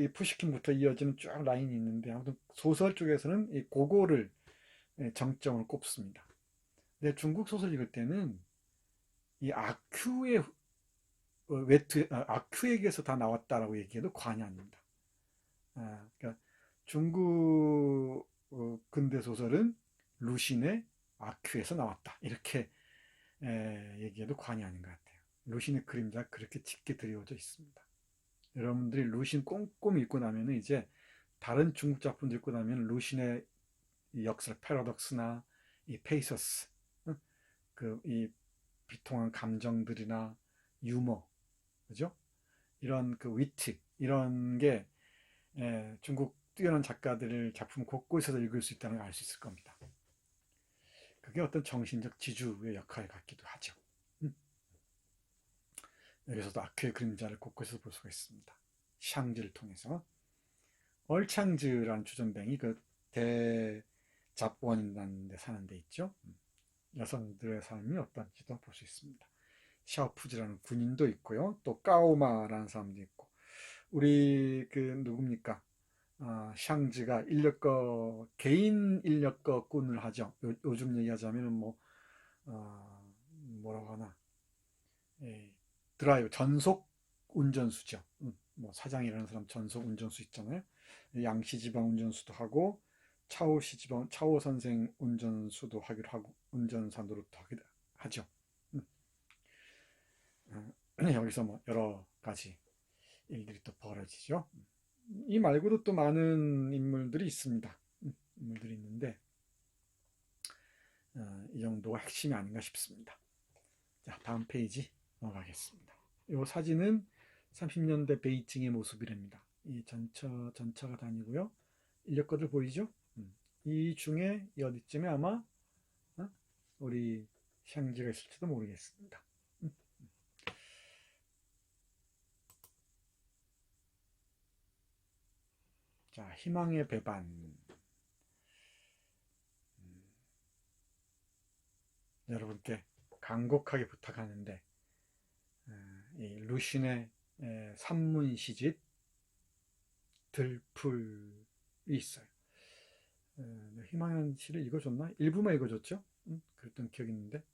이 푸시킨부터 이어지는 쭉 라인이 있는데 아무튼 소설 쪽에서는 이 고고를 정점을 꼽습니다. 근데 중국 소설 읽을 때는 이 아큐의 아큐에게서 다 나왔다라고 얘기해도 과언이 아닙니다. 그러니까 중국 근대 소설은 루신의 아큐에서 나왔다 이렇게 얘기해도 과언이 아닌 것 같아요. 루신의 그림자 그렇게 짙게 드리워져 있습니다. 여러분들이 루신 꼼꼼히 읽고 나면 이제 다른 중국 작품들 읽고 나면 루신의 역사 패러독스나 이 페이서스 이 비통한 감정들이나 유머 그죠? 이런 그 위트 이런 게 중국 뛰어난 작가들을 작품 곳곳에서 읽을 수 있다는 걸 알 수 있을 겁니다. 그게 어떤 정신적 지주의 역할을 갖기도 하죠. 음. 여기서도 아크의 그림자를 곳곳에서 볼 수가 있습니다. 샹즈를 통해서. 얼창즈라는 주전뱅이 그 대잡원이라는 데 사는 데 있죠. 여성들의 삶이 어떤지도 볼 수 있습니다. 샤오푸즈라는 군인도 있고요. 또 까오마라는 사람도 있고. 우리 그 누굽니까? 샹즈가 개인 인력거꾼을 하죠. 요즘 얘기하자면 뭐 뭐라고 하나, 예, 드라이브 전속 운전수죠. 뭐 사장이라는 사람 전속 운전수 있잖아요. 양씨 지방 운전수도 하고 차오시 지방 차오 선생 운전수도 하기로 하고 운전사 노릇도 하기도 하죠. 음, 여기서 뭐 여러 가지 일들이 또 벌어지죠. 이 말고도 또 많은 인물들이 있습니다. 인물들이 있는데 이 정도가 핵심이 아닌가 싶습니다. 자, 다음 페이지 넘어가겠습니다. 이 사진은 30년대 베이징의 모습이랍니다. 이 전차가 다니고요. 인력거들 보이죠? 이 중에 이 어디쯤에 아마 우리 샹지가 있을지도 모르겠습니다. 자, 희망의 배반. 여러분께 간곡하게 부탁하는데 이 루신의 산문시집 들풀이 있어요. 희망의 시를 읽어줬나? 일부만 읽어줬죠? 그랬던 기억이 있는데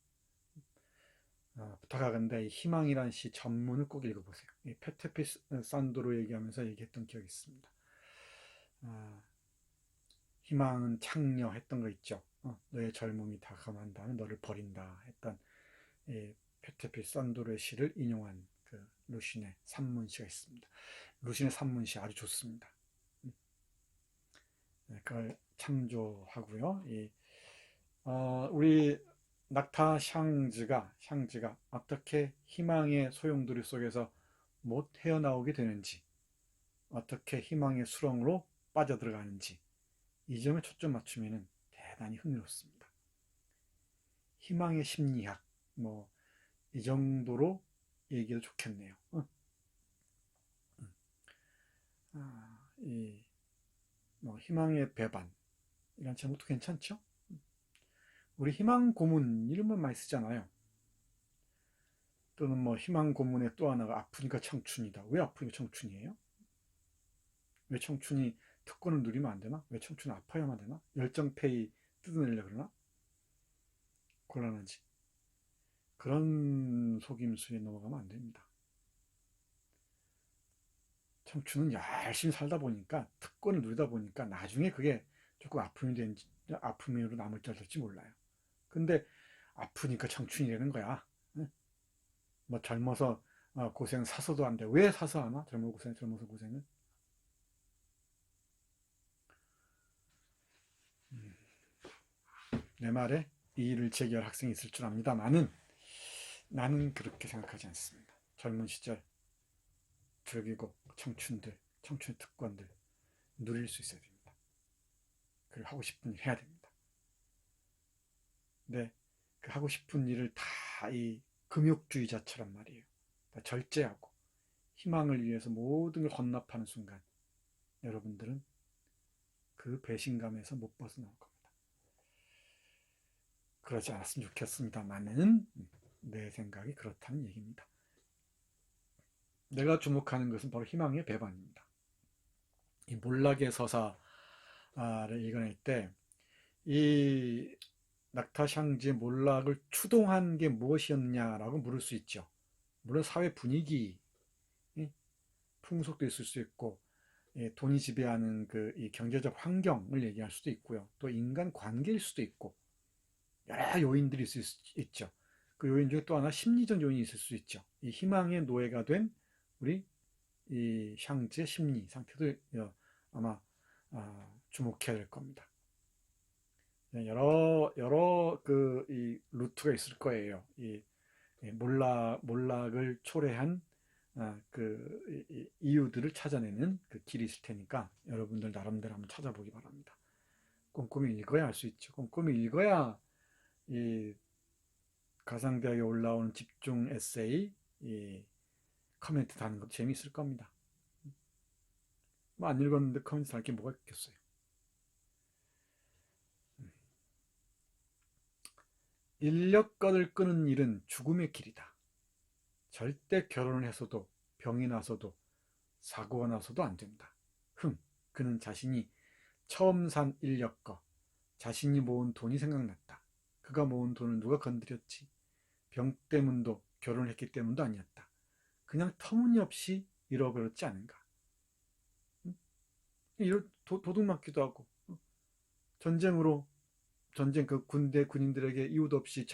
부탁하건대 이 희망이란 시 전문을 꼭 읽어보세요. 이 페테피 산도로 얘기하면서 얘기했던 기억이 있습니다. 희망은 창녀했던 거 있죠. 너의 젊음이 다가간다면 너를 버린다 했던 페테피 산도르의 시를 인용한 그 루신의 산문시가 있습니다. 루신의 산문시 아주 좋습니다. 그걸 참조하고요. 우리 낙타 샹즈가 어떻게 희망의 소용돌이 속에서 못 헤어나오게 되는지, 어떻게 희망의 수렁으로 빠져들어가는지 이 점에 초점 맞추면 대단히 흥미롭습니다. 희망의 심리학 뭐 이 정도로 얘기해도 좋겠네요. 뭐 희망의 배반 이런 제목도 괜찮죠? 우리 희망 고문 이름만 많이 쓰잖아요. 또는 뭐 희망 고문의 또 하나가 아프니까 청춘이다. 왜 아프니까 청춘이에요? 왜 청춘이 특권을 누리면 안 되나? 왜 청춘이 아파야만 되나? 열정페이 뜯어내려고 그러나? 곤란한지. 그런 속임수에 넘어가면 안 됩니다. 청춘은 열심히 살다 보니까 특권을 누리다 보니까 나중에 그게 조금 아픔으로 남을지 안 될지 몰라요. 근데 아프니까 청춘이라는 거야. 뭐 젊어서 고생 사서도 안 돼. 왜 사서 하나? 젊어서 고생은? 내 말에 이의를 제기할 학생이 있을 줄 압니다만은 나는 그렇게 생각하지 않습니다. 젊은 시절 즐기고 청춘의 특권들 누릴 수 있어야 됩니다. 그리고 하고 싶은 일 해야 됩니다. 근데 그 하고 싶은 일을 다 이 금욕주의자처럼 말이에요. 다 절제하고 희망을 위해서 모든 걸 헌납하는 순간 여러분들은 그 배신감에서 못 벗어나올 겁니다. 그러지 않았으면 좋겠습니다만은 내 생각이 그렇다는 얘기입니다. 내가 주목하는 것은 바로 희망의 배반입니다. 이 몰락의 서사를 읽어낼 때 이 낙타샹지의 몰락을 추동한 게 무엇이었냐라고 물을 수 있죠. 물론 사회 분위기, 풍속도 있을 수 있고 돈이 지배하는 이 경제적 환경을 얘기할 수도 있고요. 또 인간 관계일 수도 있고 여러 요인들이 있을 수 있죠. 그 요인 중에 또 하나 심리적 요인이 있을 수 있죠. 이 희망의 노예가 된 우리 이 샹즈의 심리 상태도 아마 주목해야 될 겁니다. 여러 이 루트가 있을 거예요. 이 몰락을 초래한 이유들을 찾아내는 그 길이 있을 테니까 여러분들 나름대로 한번 찾아보기 바랍니다. 꼼꼼히 읽어야 알 수 있죠. 꼼꼼히 읽어야 이 가상대학에 올라오는 집중 에세이 이 커뮤니티 다는 것도 재미있을 겁니다. 뭐 안 읽었는데 커뮤니티 달 게 뭐가 있겠어요. 인력거를 끄는 일은 죽음의 길이다. 절대 결혼을 해서도 병이 나서도 사고가 나서도 안 된다. 그는 자신이 처음 산 인력거, 자신이 모은 돈이 생각났다. 그가 모은 돈을 누가 건드렸지? 병 때문도 결혼을 했기 때문도 아니었다. 그냥 터무니없이 잃어버렸지 않은가. 도둑 맞기도 하고, 전쟁 그 군대 군인들에게 이유도 없이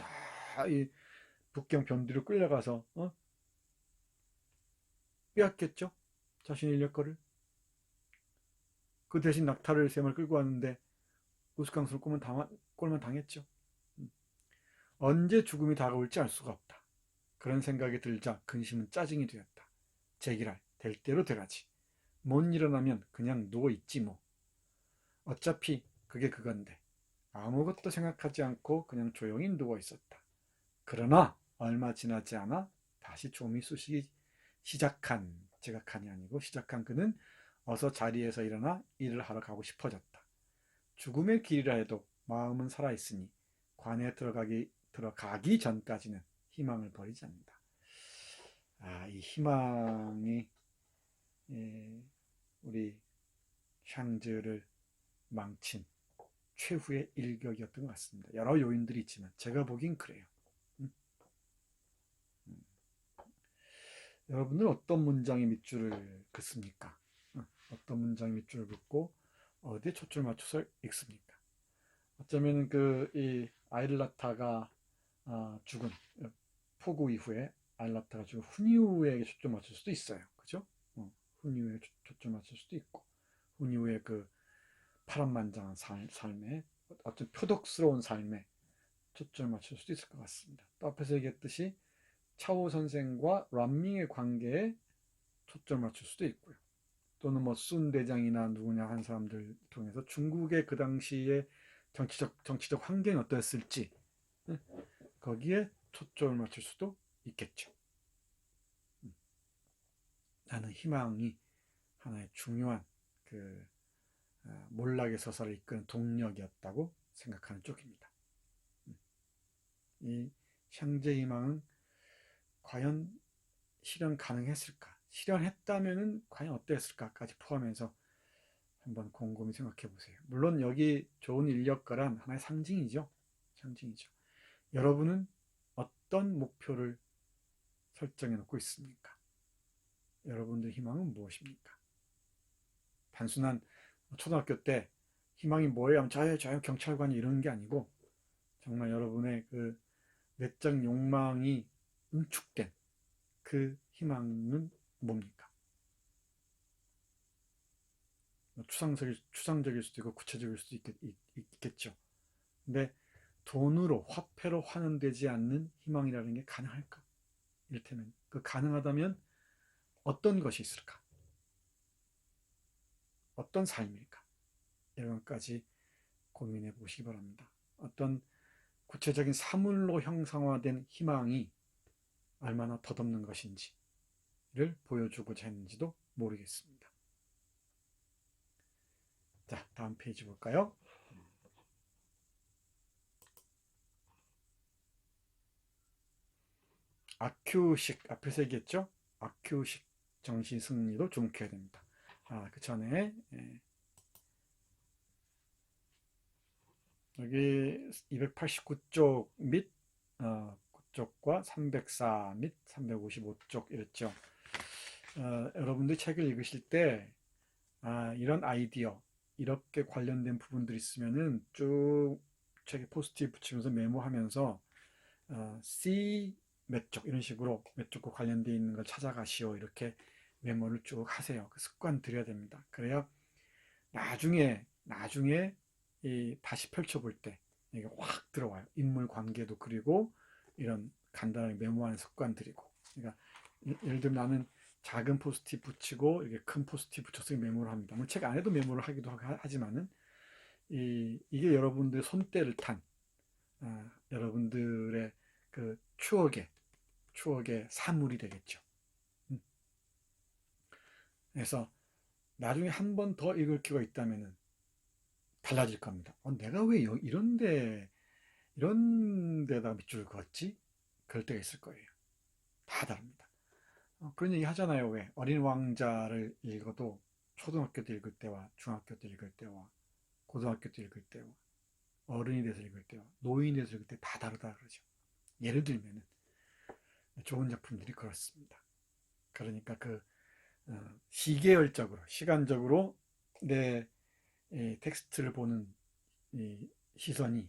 이 북경 변두리로 끌려가서 빼앗겼죠. 자신의 인력거를. 그 대신 낙타를 세 마리 끌고 왔는데 우스꽝스러운 꼴만 당했죠. 언제 죽음이 다가올지 알 수가 없다. 그런 생각이 들자 근심은 짜증이 되었다. 제기랄 될 대로 되라지. 못 일어나면 그냥 누워있지 뭐. 어차피 그게 그건데. 아무것도 생각하지 않고 그냥 조용히 누워있었다. 그러나 얼마 지나지 않아 다시 좀이 쑤시기 지각한이 아니고 시작한 그는 어서 자리에서 일어나 일을 하러 가고 싶어졌다. 죽음의 길이라 해도 마음은 살아있으니 관에 들어가기 전까지는 희망을 버리지 않는다. 이 희망이 우리 샹즈를 망친 최후의 일격이었던 것 같습니다. 여러 요인들이 있지만 제가 보긴 그래요. 여러분들은 어떤 문장에 밑줄을 긋습니까? 어떤 문장에 밑줄을 긋고 어디에 초점을 맞춰서 읽습니까? 어쩌면 이 아일라타가 죽은 폭우 이후에 아일라타가 죽은 훈이후에게 초점 맞출 수도 있어요. 그죠? 훈이후에 초점 맞출 수도 있고 훈이후의 그 파란만장한 삶에 어떤 표독스러운 삶에 초점을 맞출 수도 있을 것 같습니다. 또 앞에서 얘기했듯이 차오 선생과 람밍의 관계에 초점을 맞출 수도 있고요. 또는 뭐 순 대장이나 누구냐 한 사람들 통해서 중국의 그 당시의 정치적 환경이 어떠했을지 거기에 초점을 맞출 수도 있겠죠. 나는 희망이 하나의 중요한 몰락의 서사를 이끄는 동력이었다고 생각하는 쪽입니다. 이 샹제 희망은 과연 실현 가능했을까? 실현했다면 과연 어땠을까까지 포함해서 한번 곰곰이 생각해 보세요. 물론 여기 좋은 인력거란 하나의 상징이죠. 여러분은 어떤 목표를 설정해 놓고 있습니까? 여러분들 희망은 무엇입니까? 단순한 초등학교 때 희망이 뭐예요? 저요 경찰관이 이러는 게 아니고 정말 여러분의 그 내적 욕망이 응축된 그 희망은 뭡니까? 추상적일 수도 있고 구체적일 수도 있겠죠. 근데 돈으로 화폐로 환원되지 않는 희망이라는 게 가능할까? 이를테면 가능하다면 어떤 것이 있을까? 어떤 삶일까? 이런 것까지 고민해 보시기 바랍니다. 어떤 구체적인 사물로 형상화된 희망이 얼마나 덧없는 것인지를 보여주고자 했는지도 모르겠습니다. 자, 다음 페이지 볼까요? 아큐식, 앞에서 얘기했죠? 아큐식 정신 승리도 주목해야 됩니다. 그 전에 여기 289쪽 및 9쪽과 304 및 355쪽 이랬죠. 여러분들이 책을 읽으실 때 이런 아이디어 이렇게 관련된 부분들이 있으면은 쭉 책에 포스트잇 붙이면서 메모하면서 C 몇 쪽 이런 식으로 몇 쪽과 관련되어 있는 걸 찾아가시오 이렇게 메모를 쭉 하세요. 그 습관 들여야 됩니다. 그래야 나중에 다시 펼쳐볼 때 이게 확 들어와요. 인물 관계도 그리고 이런 간단하게 메모하는 습관들이고. 그러니까 예를 들면 나는 작은 포스트잇 붙이고 이렇게 큰 포스트잇 붙여서 메모를 합니다. 뭐 책 안에도 메모를 하기도 하지만은 이게 여러분들 손때를 탄 여러분들의 그 추억의 사물이 되겠죠. 음. 그래서 나중에 한 번 더 읽을 기회가 있다면은 달라질 겁니다. 내가 왜 이런 데다가 밑줄을 그었지? 그럴 때가 있을 거예요. 다 다릅니다. 그런 얘기 하잖아요. 왜 어린 왕자를 읽어도 초등학교 때 읽을 때와 중학교 때 읽을 때와 고등학교 때 읽을 때와 어른이 돼서 읽을 때와 노인이 돼서 읽을 때 다 다르다 그러죠. 예를 들면은 좋은 작품들이 그렇습니다. 그러니까 시계열적으로 시간적으로 내 텍스트를 보는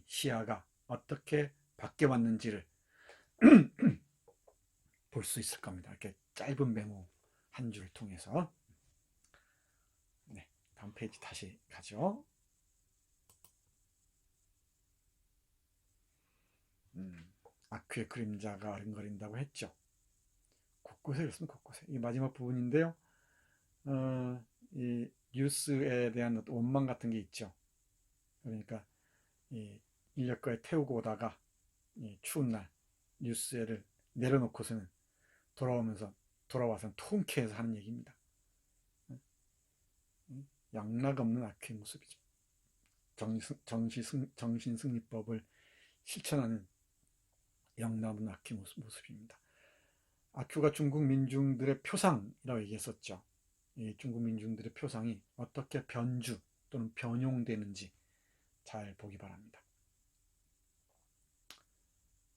시야가 어떻게 바뀌어왔는지를 볼 수 있을 겁니다. 이렇게 짧은 메모 한 줄을 통해서. 네, 다음 페이지 다시 가죠. 아크의 그림자가 어른거린다고 했죠. 곳곳에 그렇습니다. 곳곳에. 이 마지막 부분인데요. 이 뉴스에 대한 원망 같은 게 있죠. 그러니까 이 인력거에 태우고 오다가 추운 날 뉴스를 내려놓고서는 돌아와서는 통쾌해서 하는 얘기입니다. 양락 없는 아크의 모습이죠. 정신승리법을 실천하는 양락 없는 아크의 모습입니다. 아큐가 중국 민중들의 표상이라고 얘기했었죠. 이 중국 민중들의 표상이 어떻게 변주 또는 변용되는지 잘 보기 바랍니다.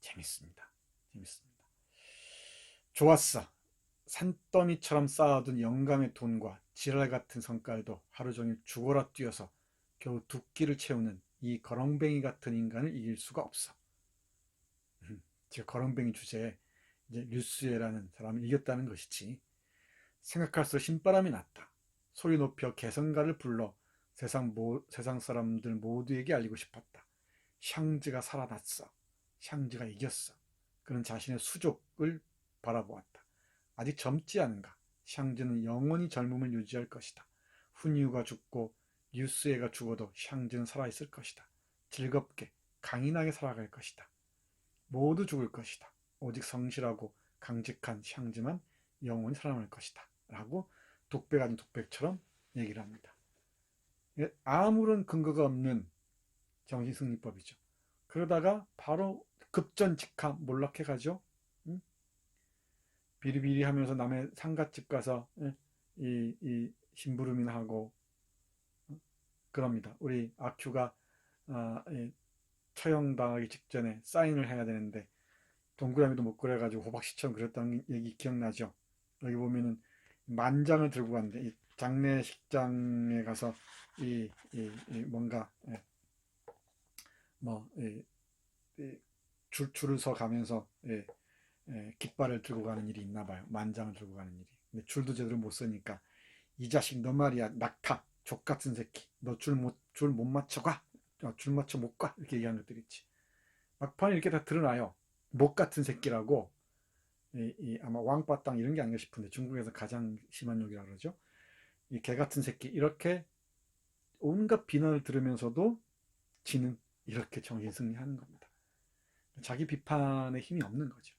재밌습니다. 좋았어. 산더미처럼 쌓아둔 영감의 돈과 지랄 같은 성깔도 하루 종일 죽어라 뛰어서 겨우 두 끼를 채우는 이 거렁뱅이 같은 인간을 이길 수가 없어. 제가 거렁뱅이 주제에 이제 류스에라는 사람을 이겼다는 것이지. 생각할수록 신바람이 났다. 소리 높여 개성가를 불러 세상 사람들 모두에게 알리고 싶었다. 샹즈가 살아났어. 샹즈가 이겼어. 그는 자신의 수족을 바라보았다. 아직 젊지 않은가? 샹즈는 영원히 젊음을 유지할 것이다. 훈유가 죽고 류스에가 죽어도 샹즈는 살아있을 것이다. 즐겁게 강인하게 살아갈 것이다. 모두 죽을 것이다. 오직 성실하고 강직한 샹즈만 영원히 살아남을 것이다. 라고 독백 아닌 독백처럼 얘기를 합니다. 아무런 근거가 없는 정신승리법이죠. 그러다가 바로 급전직하 몰락해 가죠. 응? 비리비리 하면서 남의 상갓집 가서 이 심부름이나 하고 그럽니다. 우리 아큐가 처형당하기 직전에 사인을 해야 되는데 동그라미도 못 그려가지고 호박씨처럼 그렸다는 얘기 기억나죠? 여기 보면은 만장을 들고 갔는데 이 장례식장에 가서 뭔가 뭐 줄을 서 가면서 깃발을 들고 가는 일이 있나 봐요. 만장을 들고 가는 일이. 근데 줄도 제대로 못 서니까 이 자식 너 말이야 낙타 족 같은 새끼 너 줄 못 맞춰가 줄 맞춰 못 가 이렇게 얘기하는 것들 있지. 막판에 이렇게 다 드러나요. 목 같은 새끼라고 아마 왕빠땅 이런 게 아닌가 싶은데 중국에서 가장 심한 욕이라 그러죠. 이 개 같은 새끼 이렇게 온갖 비난을 들으면서도 지는 이렇게 정신승리하는 겁니다. 자기 비판에 힘이 없는 거죠.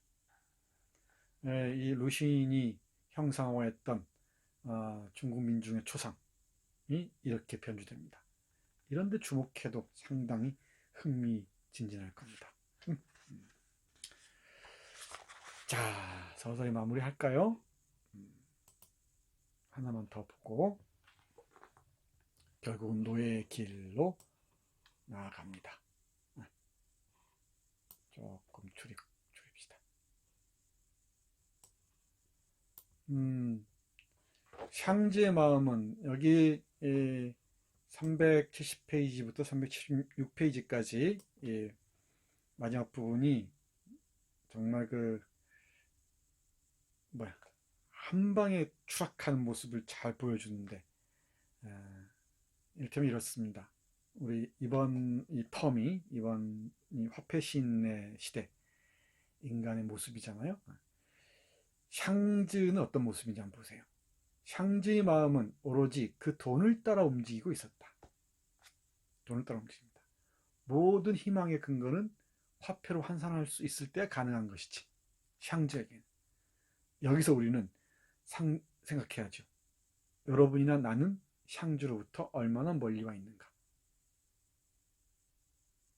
이 루신이 형상화했던 중국 민중의 초상이 이렇게 변주됩니다. 이런데 주목해도 상당히 흥미진진할 겁니다. 자, 서서히 마무리할까요? 하나만 더 보고 결국은 노예의 길로 나아갑니다. 조금 줄입시다. 샹즈의 마음은 여기 370페이지부터 376페이지까지 마지막 부분이 정말 한 방에 추락하는 모습을 잘 보여주는데 이를테면 이렇습니다. 우리 이번 이번 화폐신의 시대 인간의 모습이잖아요. 샹즈는 어떤 모습인지 한번 보세요. 샹즈의 마음은 오로지 그 돈을 따라 움직이고 있었다. 돈을 따라 움직입니다. 모든 희망의 근거는 화폐로 환산할 수 있을 때 가능한 것이지. 샹즈에게는. 여기서 우리는 생각해야죠. 여러분이나 나는 샹즈로부터 얼마나 멀리 와 있는가?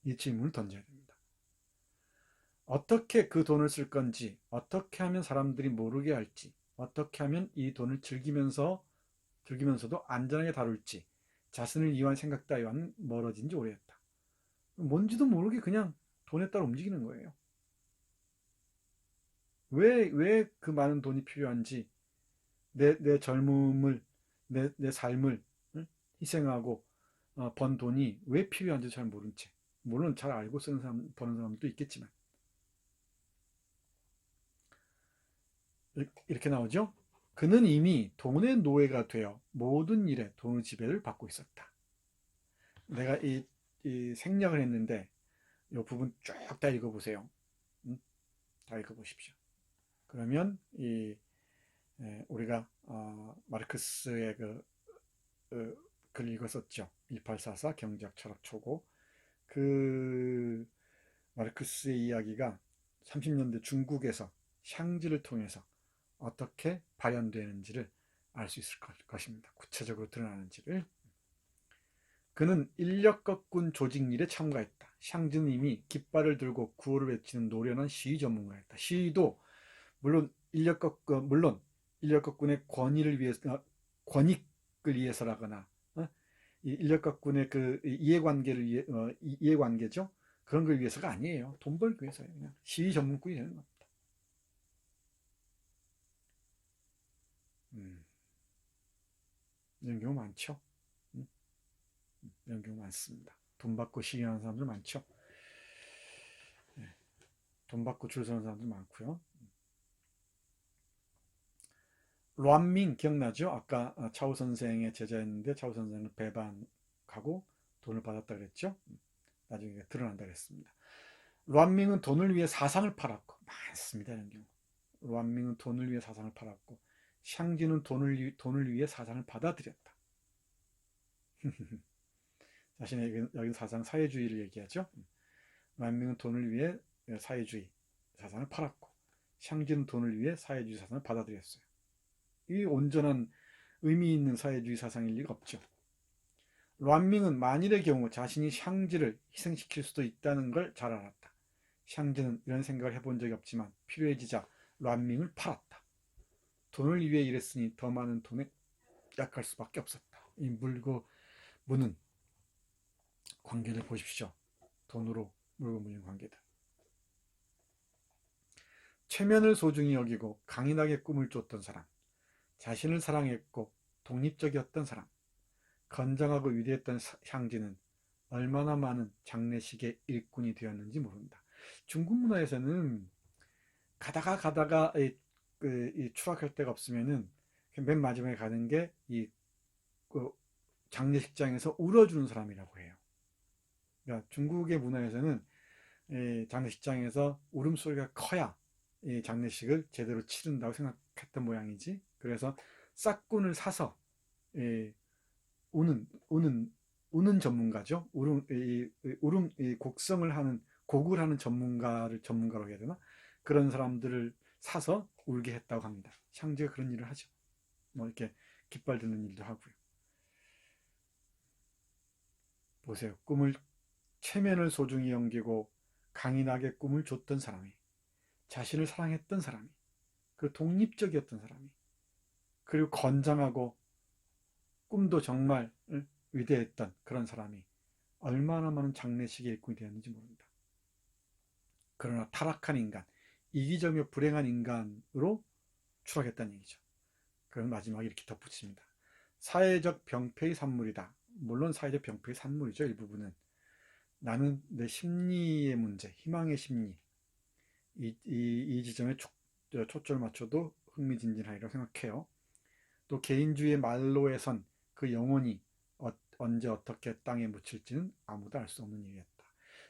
이 질문을 던져야 됩니다. 어떻게 그 돈을 쓸 건지, 어떻게 하면 사람들이 모르게 할지, 어떻게 하면 이 돈을 즐기면서도 안전하게 다룰지, 자신을 위한 생각 따위와는 멀어진 지 오래였다. 뭔지도 모르게 그냥 돈에 따라 움직이는 거예요. 왜 그 많은 돈이 필요한지, 내 젊음을, 내 삶을 희생하고 번 돈이 왜 필요한지 잘 모른 채, 물론 잘 알고 쓰는 사람, 버는 사람도 있겠지만, 이렇게 나오죠. 그는 이미 돈의 노예가 되어 모든 일에 돈의 지배를 받고 있었다. 내가 이 생략을 했는데 이 부분 쭉 다 읽어보세요. 다 읽어보십시오. 그러면 우리가 마르크스의 글 읽었었죠. 1844 경제학 철학 초고. 그 마르크스의 이야기가 30년대 중국에서 샹지를 통해서 어떻게 발현되는지를 알 수 있을 것입니다. 구체적으로 드러나는지를. 그는 인력거꾼 조직 일에 참가했다. 샹즈는 이미 깃발을 들고 구호를 외치는 노련한 시위 전문가였다. 시위도 물론 인력거꾼의 권위를 위해서, 권익을 위해서라거나 인력거꾼의 그 이해관계죠. 그런 걸 위해서가 아니에요. 돈 벌기 위해서예요. 그냥 시위 전문꾼이 되는 겁니다. 이런 경우 많죠. 이런 경우 많습니다. 돈 받고 시위하는 사람들 많죠. 네. 돈 받고 줄 서는 사람들 많고요. 란밍 기억나죠? 아까 차오 선생의 제자였는데 차오 선생을 배반하고 돈을 받았다 그랬죠? 나중에 드러난다 그랬습니다. 란밍은 돈을 위해 사상을 팔았고, 많습니다 이런 경우. 란밍은 돈을 위해 사상을 팔았고, 샹지는 돈을 위해 사상을 받아들였다. 자신의 여기 사상 사회주의를 얘기하죠. 란밍은 돈을 위해 사회주의 사상을 팔았고, 샹지는 돈을 위해 사회주의 사상을 받아들였어요. 이 온전한 의미 있는 사회주의 사상일 리가 없죠. 란밍은 만일의 경우 자신이 샹지를 희생시킬 수도 있다는 걸 잘 알았다. 샹지는 이런 생각을 해본 적이 없지만 필요해지자 란밍을 팔았다. 돈을 위해 일했으니 더 많은 돈에 약할 수밖에 없었다. 이 물고 무는 관계를 보십시오. 돈으로 물고 무는 관계들. 체면을 소중히 여기고 강인하게 꿈을 쫓던 사람, 자신을 사랑했고 독립적이었던 사람, 건장하고 위대했던 샹지는 얼마나 많은 장례식의 일꾼이 되었는지 모른다. 중국 문화에서는 가다가 추락할 데가 없으면은 맨 마지막에 가는 게 그 장례식장에서 울어주는 사람이라고 해요. 그러니까 중국의 문화에서는 장례식장에서 울음소리가 커야 장례식을 제대로 치른다고 생각했던 모양이지. 그래서 싹군을 사서 우는 전문가죠. 곡성을 하는, 곡을 하는 전문가라고 해야 되나? 그런 사람들을 사서 울게 했다고 합니다. 샹지가 그런 일을 하죠. 뭐 이렇게 깃발 드는 일도 하고요. 보세요. 체면을 소중히 여기고 강인하게 꿈을 줬던 사람이, 자신을 사랑했던 사람이, 그 독립적이었던 사람이, 그리고 건장하고 꿈도 정말 위대했던 그런 사람이 얼마나 많은 장례식의 일꾼이 되었는지 모른다. 그러나 타락한 인간, 이기적이며 불행한 인간으로 추락했다는 얘기죠. 그럼 마지막에 이렇게 덧붙입니다. 사회적 병폐의 산물이다. 물론 사회적 병폐의 산물이죠. 일부분은. 나는 내 심리의 문제, 희망의 심리, 이 지점에 초점을 맞춰도 흥미진진하리라고 생각해요. 또 개인주의의 말로에 선 그 영혼이 언제 어떻게 땅에 묻힐지는 아무도 알 수 없는 일이었다.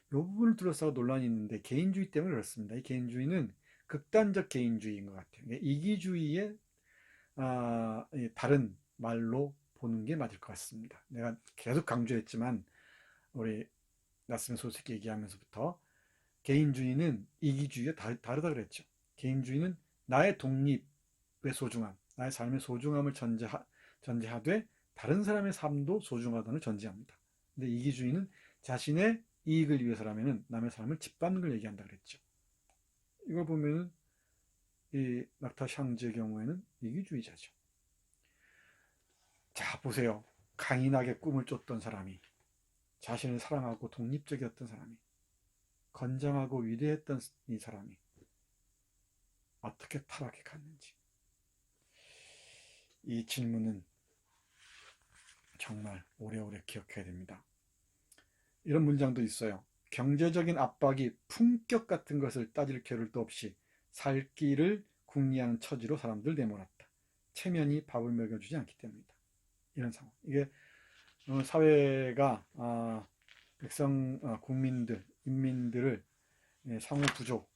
이 부분을 둘러싸고 논란이 있는데 개인주의 때문에 그렇습니다. 이 개인주의는 극단적 개인주의인 것 같아요. 이기주의의 다른 말로 보는 게 맞을 것 같습니다. 내가 계속 강조했지만 우리 나스민 소식 얘기하면서부터 개인주의는 이기주의와 다르다 그랬죠. 개인주의는 나의 독립의 소중함, 나의 삶의 소중함을 전제하되 다른 사람의 삶도 소중하다는 전제합니다. 근데 이기주의는 자신의 이익을 위해서라면 남의 삶을 짓밟는 걸 얘기한다 그랬죠. 이걸 보면은 이 낙타 샹즈의 경우에는 이기주의자죠. 자, 보세요. 강인하게 꿈을 쫓던 사람이, 자신을 사랑하고 독립적이었던 사람이, 건장하고 위대했던 이 사람이 어떻게 타락해 갔는지. 이 질문은 정말 오래오래 기억해야 됩니다. 이런 문장도 있어요. 경제적인 압박이 품격 같은 것을 따질 겨를도 없이 살 길을 궁리하는 처지로 사람들 내몰았다. 체면이 밥을 먹여주지 않기 때문이다. 이런 상황. 이게 사회가 국민들, 인민들을 상호 부족,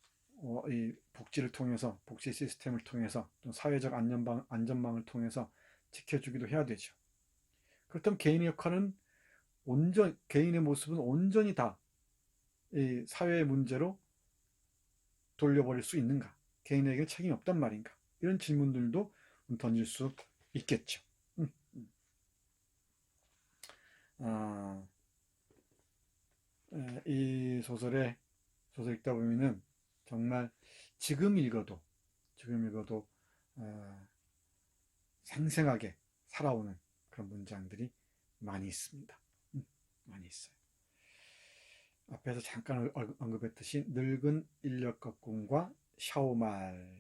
이 복지를 통해서, 복지 시스템을 통해서, 또 사회적 안전망을 통해서 지켜주기도 해야 되죠. 그렇다면 개인의 역할은 개인의 모습은 온전히 다 이 사회의 문제로 돌려버릴 수 있는가? 개인에게 책임이 없단 말인가? 이런 질문들도 던질 수 있겠죠. 이 소설 읽다 보면은 정말 지금 읽어도 생생하게 살아오는 그런 문장들이 많이 있습니다. 많이 있어요. 앞에서 잠깐 언급했듯이 늙은 인력거꾼과 샤오말이라는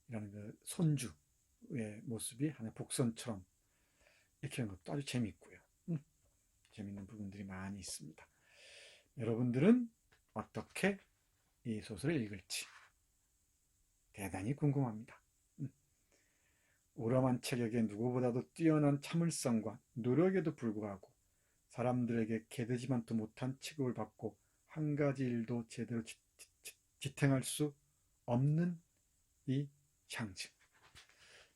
그 손주의 모습이 하나의 복선처럼 읽히는 것도 아주 재미있고요. 재미있는 부분들이 많이 있습니다. 여러분들은 어떻게 이 소설을 읽을지 대단히 궁금합니다. 우람한 체격에 누구보다도 뛰어난 참을성과 노력에도 불구하고 사람들에게 개되지만도 못한 취급을 받고 한 가지 일도 제대로 지탱할 수 없는 이 샹즈.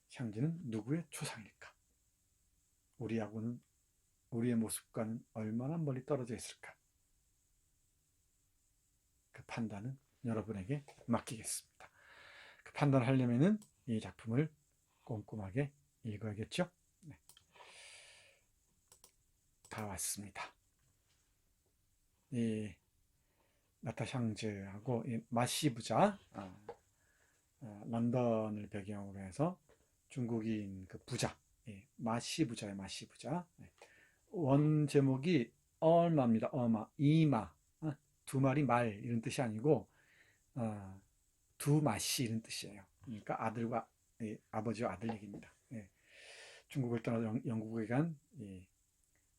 샹즈는 누구의 초상일까? 우리하고는, 우리의 모습과는 얼마나 멀리 떨어져 있을까? 그 판단은 여러분에게 맡기겠습니다. 그 판단을 하려면은 이 작품을 꼼꼼하게 읽어야겠죠? 네. 다 왔습니다. 이 나타 샹즈하고 이 마시 부자, 런던을 배경으로 해서 중국인 그 부자, 마시 부자의 마시 부자. 원 제목이 얼마입니다. 이마, 두 마리 말 이런 뜻이 아니고 두 마시 이런 뜻이에요. 그러니까 아들과 아버지와 아들 얘기입니다. 중국을 떠나 영국에 간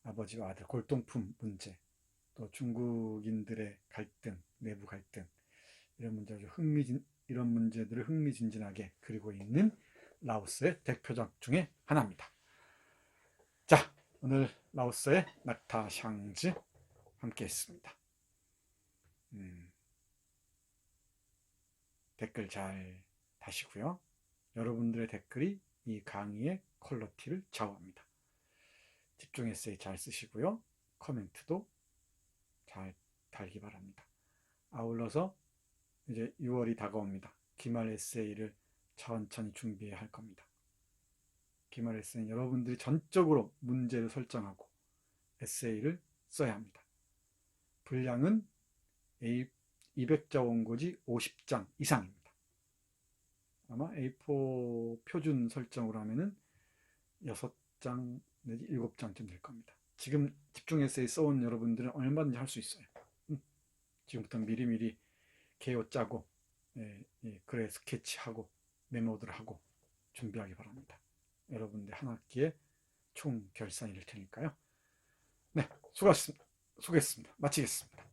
아버지와 아들 골동품 문제, 또 중국인들의 갈등, 내부 갈등, 이런 문제들을 흥미진진하게 그리고 있는 라오스의 대표작 중에 하나입니다. 자, 오늘 라오스의 낙타 샹즈 함께 했습니다. 댓글 잘 다시고요. 여러분들의 댓글이 이 강의의 퀄리티를 좌우합니다. 집중 에세이 잘 쓰시고요. 코멘트도 잘 달기 바랍니다. 아울러서 이제 6월이 다가옵니다. 기말 에세이를 천천히 준비해야 할 겁니다. 기말 에세이는 여러분들이 전적으로 문제를 설정하고 에세이를 써야 합니다. 분량은 200자 원고지 50장 이상입니다. 아마 A4 표준 설정으로 하면은 6장 내지 7장쯤 될 겁니다. 지금 집중 에세이 써온 여러분들은 얼마든지 할 수 있어요. 지금부터 미리미리 개요 짜고 글에 스케치하고 메모들 하고 준비하기 바랍니다. 여러분들 한 학기에 총 결산이 될 테니까요. 네, 수고했습니다. 마치겠습니다.